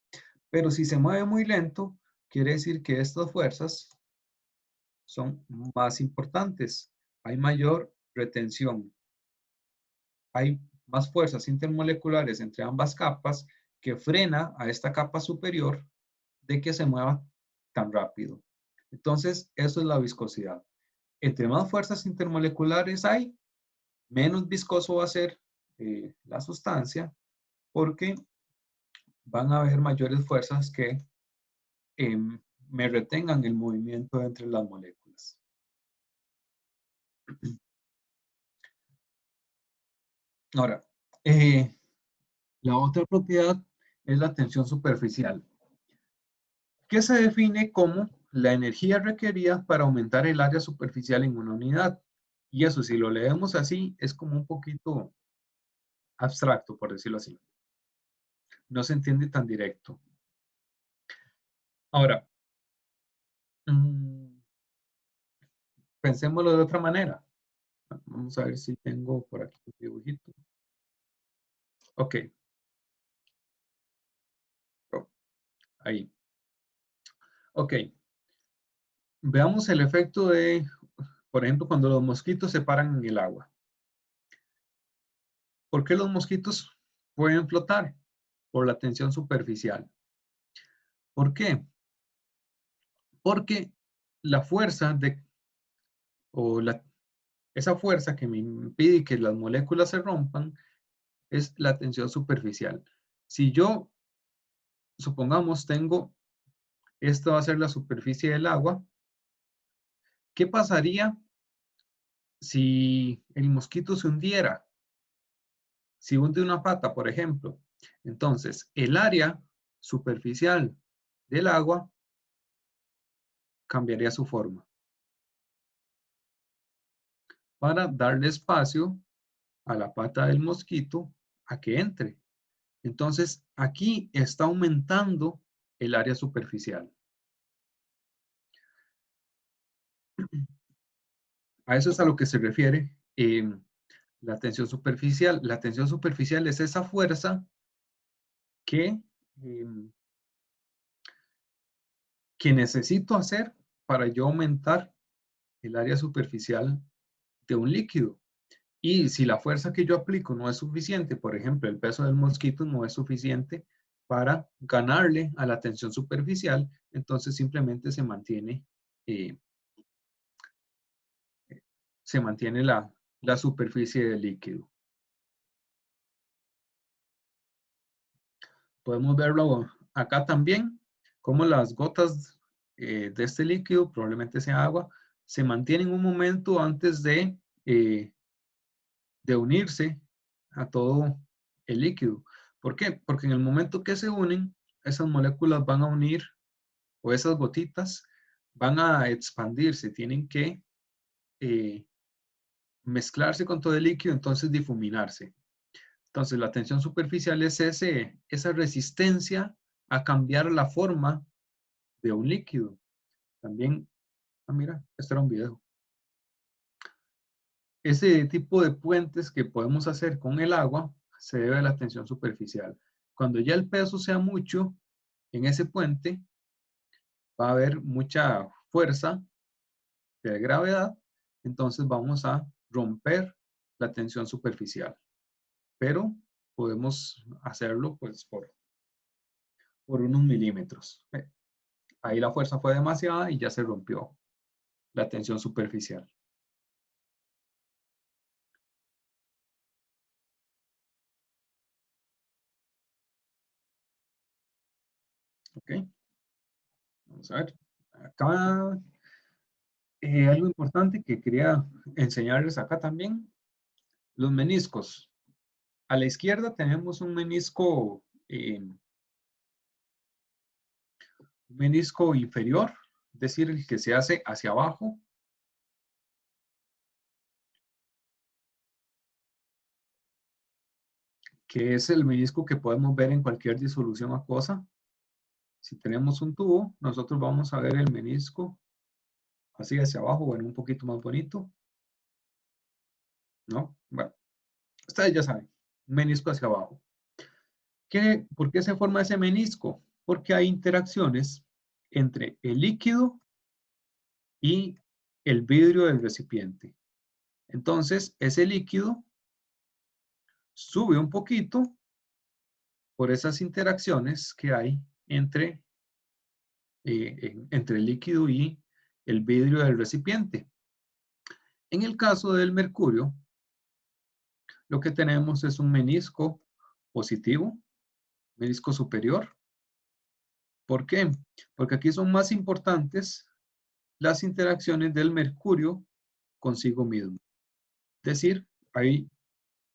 Pero si se mueve muy lento, quiere decir que estas fuerzas son más importantes. Hay mayor retención. Hay más fuerzas intermoleculares entre ambas capas que frena a esta capa superior de que se mueva tan rápido. Entonces, eso es la viscosidad. Entre más fuerzas intermoleculares hay, menos viscoso va a ser la sustancia, porque van a haber mayores fuerzas que me retengan el movimiento entre las moléculas. Ahora, la otra propiedad es la tensión superficial, que se define como la energía requerida para aumentar el área superficial en una unidad. Y eso, si lo leemos así, es como un poquito abstracto, por decirlo así. No se entiende tan directo. Ahora, pensémoslo de otra manera. Vamos a ver si tengo por aquí un dibujito. Ok. Oh, ahí. Ok. Veamos el efecto de, por ejemplo, cuando los mosquitos se paran en el agua. ¿Por qué los mosquitos pueden flotar? Por la tensión superficial. ¿Por qué? Porque la fuerza o esa fuerza que me impide que las moléculas se rompan es la tensión superficial. Si yo supongamos esta va a ser la superficie del agua. ¿Qué pasaría si el mosquito se hundiera? Si hunde una pata, por ejemplo. Entonces, el área superficial del agua cambiaría su forma para darle espacio a la pata del mosquito a que entre. Entonces, aquí está aumentando el área superficial. A eso es a lo que se refiere la tensión superficial. La tensión superficial es esa fuerza que, que necesito hacer para yo aumentar el área superficial de un líquido. Y si la fuerza que yo aplico no es suficiente, por ejemplo, el peso del mosquito no es suficiente para ganarle a la tensión superficial, entonces simplemente eh, se mantiene la superficie del líquido. Podemos verlo acá también, como las gotas de este líquido, probablemente sea agua, se mantienen un momento antes de unirse a todo el líquido. ¿Por qué? Porque en el momento que se unen, esas moléculas van a unir, o esas gotitas van a expandirse, tienen que eh, mezclarse con todo el líquido, entonces difuminarse. Entonces la tensión superficial es esa resistencia a cambiar la forma de un líquido. También, mira, este era un video. Ese tipo de puentes que podemos hacer con el agua se debe a la tensión superficial. Cuando ya el peso sea mucho en ese puente, va a haber mucha fuerza de gravedad, entonces vamos a romper la tensión superficial. Pero podemos hacerlo pues por unos milímetros. Ahí la fuerza fue demasiada y ya se rompió la tensión superficial. ¿Ok? Vamos a ver. Acá algo importante que quería enseñarles acá también, los meniscos. A la izquierda tenemos un menisco inferior, es decir, el que se hace hacia abajo. Que es el menisco que podemos ver en cualquier disolución acuosa. Si tenemos un tubo, nosotros vamos a ver el menisco así hacia abajo, bueno, un poquito más bonito, ¿no? Bueno, ustedes ya saben, un menisco hacia abajo. ¿Por qué se forma ese menisco? Porque hay interacciones entre el líquido y el vidrio del recipiente. Entonces, ese líquido sube un poquito por esas interacciones que hay entre el líquido y el vidrio del recipiente. En el caso del mercurio, lo que tenemos es un menisco positivo, menisco superior. ¿Por qué? Porque aquí son más importantes las interacciones del mercurio consigo mismo. Es decir, hay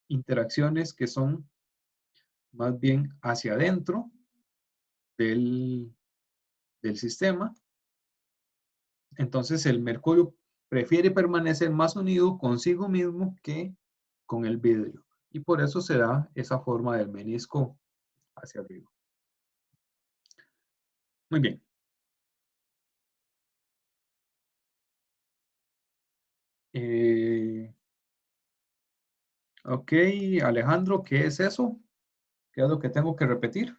interacciones que son más bien hacia adentro del sistema. Entonces el mercurio prefiere permanecer más unido consigo mismo que con el vidrio. Y por eso se da esa forma del menisco hacia arriba. Muy bien. Ok, Alejandro, ¿qué es eso? ¿Qué es lo que tengo que repetir?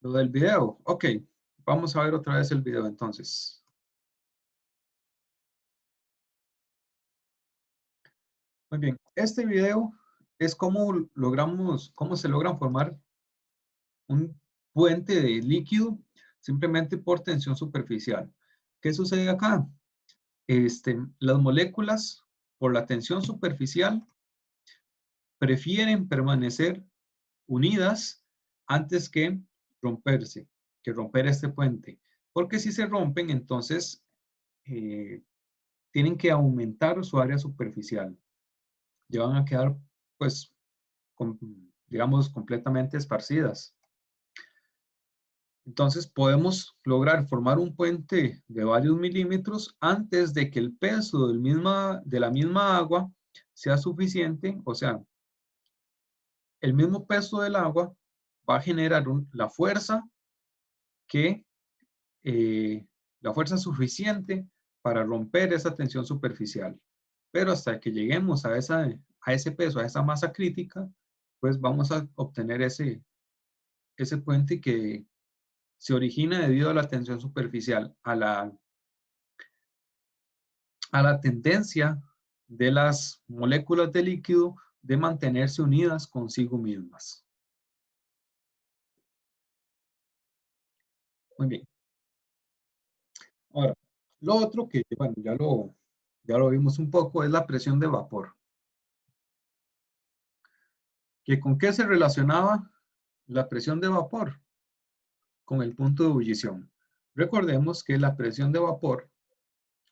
Lo del video. Ok, vamos a ver otra vez el video entonces. Muy bien, este video es cómo se logran formar un puente de líquido simplemente por tensión superficial. ¿Qué sucede acá? las moléculas, por la tensión superficial, prefieren permanecer unidas antes que romperse, que romper este puente. Porque si se rompen, entonces tienen que aumentar su área superficial. Ya van a quedar, pues, digamos, completamente esparcidas. Entonces podemos lograr formar un puente de varios milímetros antes de que el peso de la misma agua sea suficiente, o sea, el mismo peso del agua va a generar la fuerza que, la fuerza suficiente para romper esa tensión superficial. Pero hasta que lleguemos a ese peso, a esa masa crítica, pues vamos a obtener ese puente que se origina debido a la tensión superficial, a la tendencia de las moléculas de líquido de mantenerse unidas consigo mismas. Muy bien. Ahora, lo otro que, bueno, ya lo vimos un poco, es la presión de vapor. ¿Que con qué se relacionaba la presión de vapor? Con el punto de ebullición. Recordemos que la presión de vapor,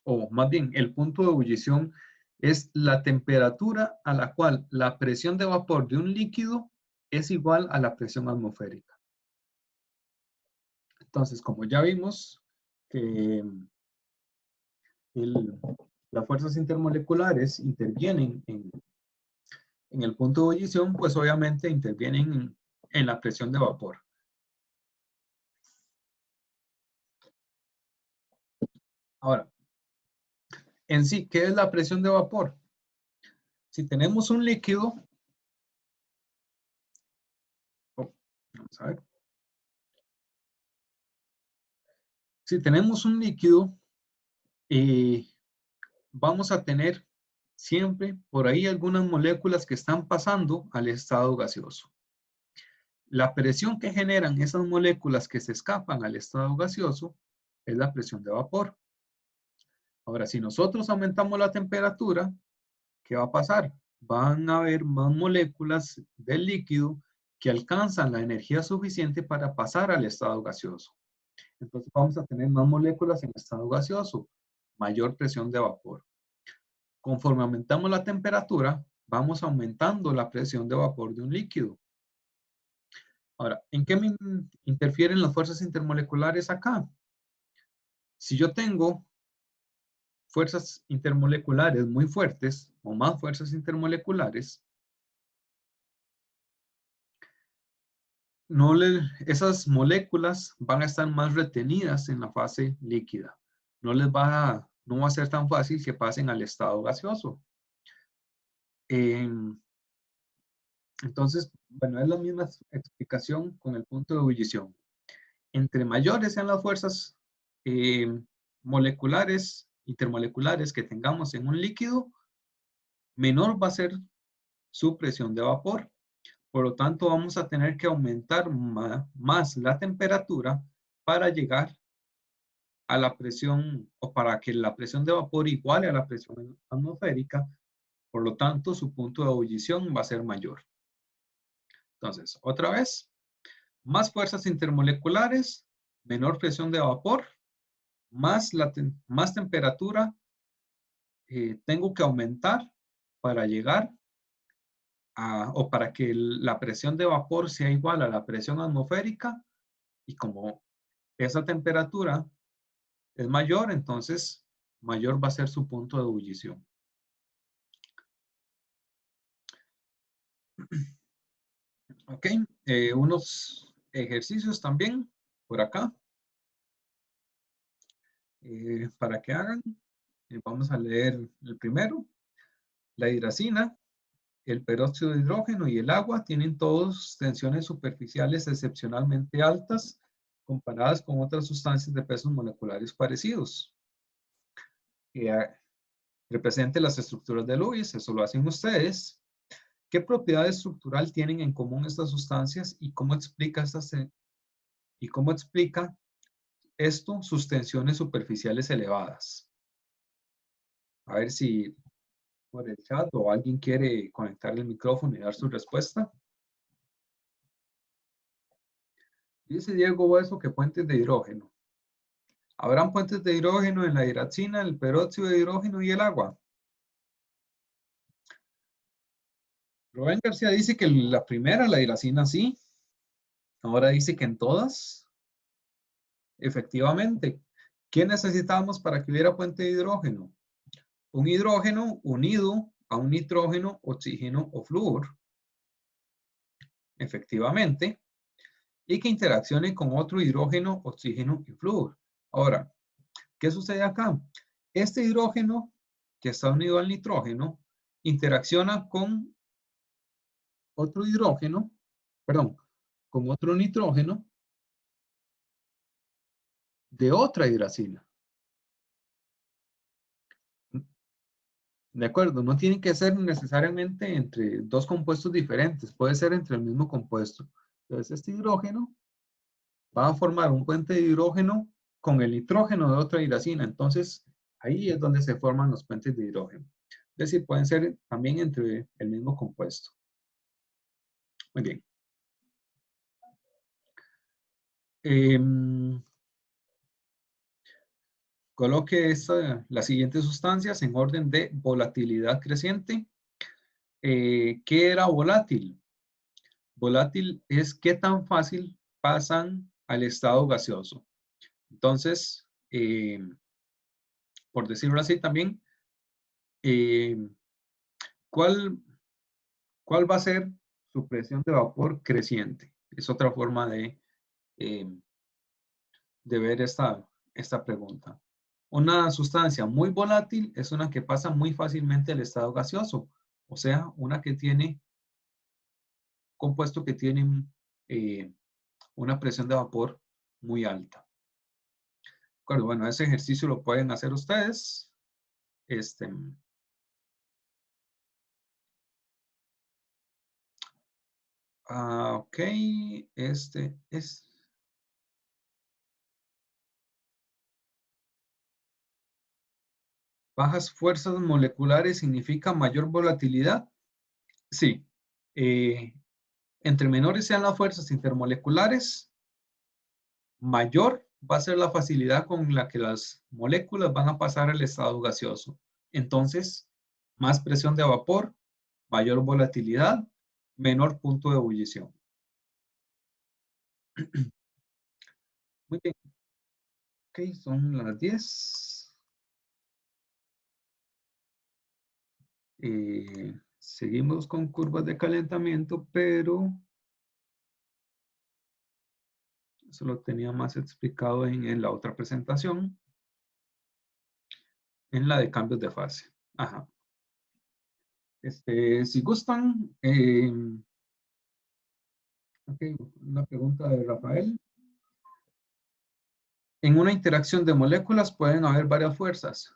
o más bien el punto de ebullición, es la temperatura a la cual la presión de vapor de un líquido es igual a la presión atmosférica. Entonces, como ya vimos que las fuerzas intermoleculares intervienen en el punto de ebullición, pues obviamente intervienen en la presión de vapor. Ahora, en sí, ¿qué es la presión de vapor? Si tenemos un líquido, vamos a ver. Si tenemos un líquido, vamos a tener siempre por ahí algunas moléculas que están pasando al estado gaseoso. La presión que generan esas moléculas que se escapan al estado gaseoso es la presión de vapor. Ahora, si nosotros aumentamos la temperatura, ¿qué va a pasar? Van a haber más moléculas del líquido que alcanzan la energía suficiente para pasar al estado gaseoso. Entonces vamos a tener más moléculas en estado gaseoso, mayor presión de vapor. Conforme aumentamos la temperatura, vamos aumentando la presión de vapor de un líquido. Ahora, ¿en qué me interfieren las fuerzas intermoleculares acá? Si yo tengo fuerzas intermoleculares muy fuertes o más fuerzas intermoleculares, esas moléculas van a estar más retenidas en la fase líquida. No va a ser tan fácil que pasen al estado gaseoso. Entonces, bueno, es la misma explicación con el punto de ebullición. Entre mayores sean las fuerzas moleculares, intermoleculares que tengamos en un líquido, menor va a ser su presión de vapor. Por lo tanto, vamos a tener que aumentar más la temperatura para llegar a la presión, o para que la presión de vapor iguale a la presión atmosférica. Por lo tanto, su punto de ebullición va a ser mayor. Entonces, otra vez, más fuerzas intermoleculares, menor presión de vapor, más temperatura tengo que aumentar para llegar o para que la presión de vapor sea igual a la presión atmosférica, y como esa temperatura es mayor, entonces mayor va a ser su punto de ebullición. Ok, unos ejercicios también por acá para que hagan. Vamos a leer el primero. La hidracina, el peróxido de hidrógeno y el agua tienen todos tensiones superficiales excepcionalmente altas comparadas con otras sustancias de pesos moleculares parecidos. Represente las estructuras de Lewis, eso lo hacen ustedes. ¿Qué propiedad estructural tienen en común estas sustancias y cómo explica esto sus tensiones superficiales elevadas? A ver si por el chat o alguien quiere conectar el micrófono y dar su respuesta. Dice Diego Hueso que puentes de hidrógeno. ¿Habrán puentes de hidrógeno en la hidracina, el peróxido de hidrógeno y el agua? Rubén García dice que la primera, la hidracina, sí. Ahora dice que en todas. Efectivamente. ¿Qué necesitábamos para que hubiera puente de hidrógeno? Un hidrógeno unido a un nitrógeno, oxígeno o flúor. Efectivamente. Y que interaccione con otro hidrógeno, oxígeno y flúor. Ahora, ¿qué sucede acá? Este hidrógeno que está unido al nitrógeno interacciona con otro hidrógeno, perdón, con otro nitrógeno de otra hidracina. De acuerdo, no tiene que ser necesariamente entre dos compuestos diferentes, puede ser entre el mismo compuesto. Entonces, este hidrógeno va a formar un puente de hidrógeno con el nitrógeno de otra hidracina. Entonces, ahí es donde se forman los puentes de hidrógeno. Es decir, pueden ser también entre el mismo compuesto. Muy bien. Coloque las siguientes sustancias en orden de volatilidad creciente. ¿Qué era volátil? Volátil es qué tan fácil pasan al estado gaseoso. Entonces, por decirlo así también, eh, ¿cuál va a ser su presión de vapor creciente? Es otra forma eh, de ver esta pregunta. Una sustancia muy volátil es una que pasa muy fácilmente al estado gaseoso, o sea, una que tiene compuesto que tiene una presión de vapor muy alta. Bueno, ese ejercicio lo pueden hacer ustedes. Ok, este es... Bajas fuerzas moleculares significa mayor volatilidad. Sí. Entre menores sean las fuerzas intermoleculares, mayor va a ser la facilidad con la que las moléculas van a pasar al estado gaseoso. Entonces, más presión de vapor, mayor volatilidad, menor punto de ebullición. Muy bien. Ok, son las 10. Seguimos con curvas de calentamiento, pero eso lo tenía más explicado en la otra presentación, en la de cambios de fase. Ajá. Si gustan, okay, una pregunta de Rafael. En una interacción de moléculas pueden haber varias fuerzas.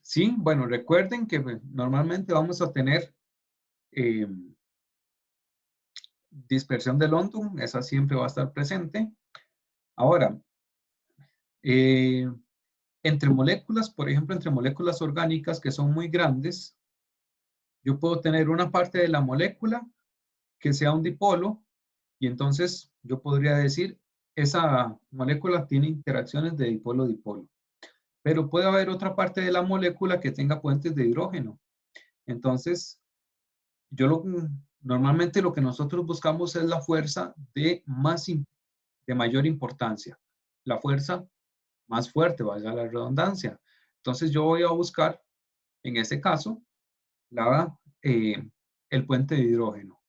Sí, bueno, recuerden que normalmente vamos a tener eh, dispersión de London, esa siempre va a estar presente. Ahora, entre moléculas, por ejemplo, entre moléculas orgánicas que son muy grandes, yo puedo tener una parte de la molécula que sea un dipolo y entonces yo podría decir esa molécula tiene interacciones de dipolo-dipolo. Pero puede haber otra parte de la molécula que tenga puentes de hidrógeno. Entonces, normalmente lo que nosotros buscamos es la fuerza de mayor importancia, la fuerza más fuerte, valga la redundancia. Entonces yo voy a buscar, en este caso, el puente de hidrógeno.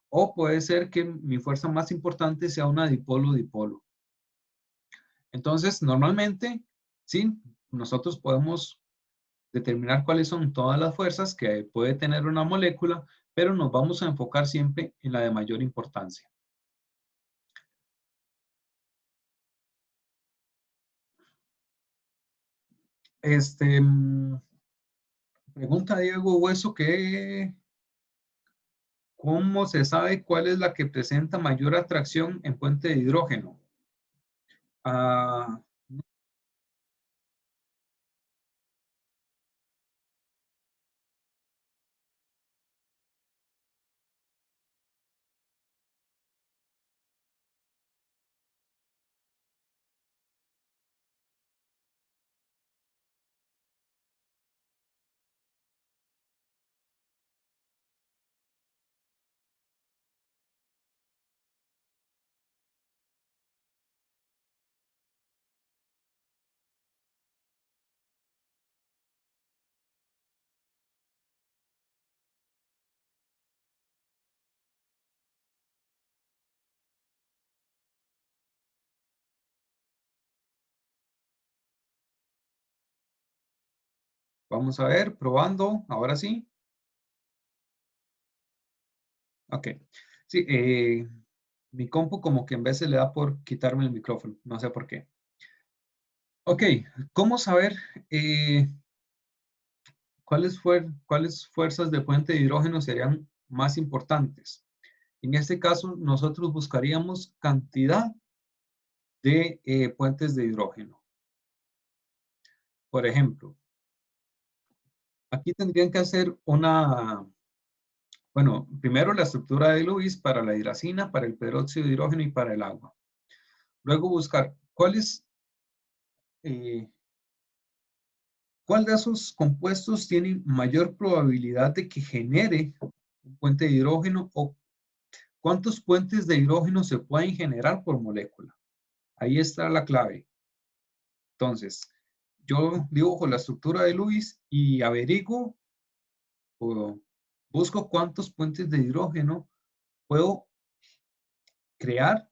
O puede ser que mi fuerza más importante sea una dipolo-dipolo. Entonces, normalmente, sí, nosotros podemos determinar cuáles son todas las fuerzas que puede tener una molécula, pero nos vamos a enfocar siempre en la de mayor importancia. Pregunta Diego Hueso que ¿cómo se sabe cuál es la que presenta mayor atracción en puente de hidrógeno? Vamos a ver, probando, ahora sí. Ok. Sí, mi compu como que en vez se le da por quitarme el micrófono, no sé por qué. Ok, ¿cómo saber cuáles fuerzas de puente de hidrógeno serían más importantes? En este caso, nosotros buscaríamos cantidad de puentes de hidrógeno. Por ejemplo, aquí tendrían que hacer bueno, primero la estructura de Lewis para la hidracina, para el peróxido de hidrógeno y para el agua. Luego buscar eh, cuál de esos compuestos tiene mayor probabilidad de que genere un puente de hidrógeno o cuántos puentes de hidrógeno se pueden generar por molécula. Ahí está la clave. Entonces, yo dibujo la estructura de Lewis y averiguo o busco cuántos puentes de hidrógeno puedo crear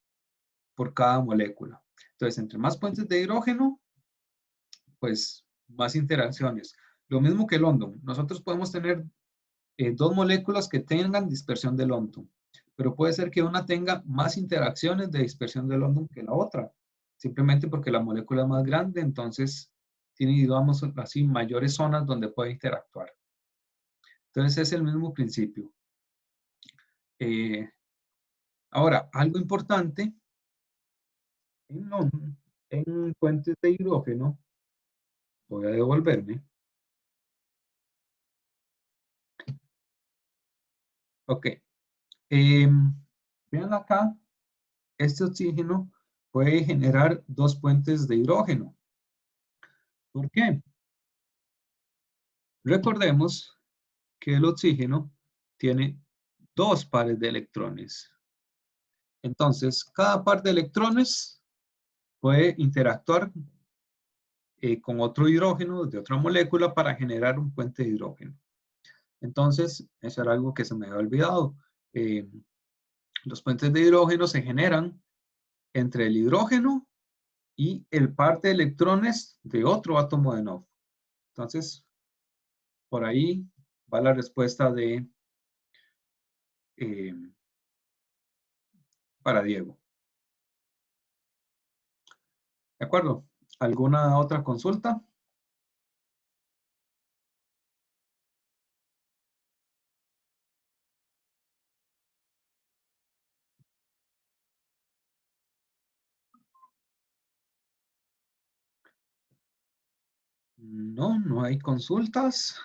por cada molécula. Entonces, entre más puentes de hidrógeno, pues más interacciones. Lo mismo que el London. Nosotros podemos tener dos moléculas que tengan dispersión de London, pero puede ser que una tenga más interacciones de dispersión de London que la otra, simplemente porque la molécula es más grande, entonces tiene, digamos así, mayores zonas donde puede interactuar. Entonces es el mismo principio. Eh, Ahora, algo importante, en puentes de hidrógeno, voy a devolverme. Ok. Vean acá, este oxígeno puede generar dos puentes de hidrógeno. ¿Por qué? Recordemos que el oxígeno tiene dos pares de electrones. Entonces, cada par de electrones puede interactuar con otro hidrógeno de otra molécula para generar un puente de hidrógeno. Entonces, eso era algo que se me había olvidado. Eh, los puentes de hidrógeno se generan entre el hidrógeno y el par de electrones de otro átomo de NOF. Entonces, por ahí va la respuesta eh, para Diego. ¿De acuerdo? ¿Alguna otra consulta? No, no hay consultas.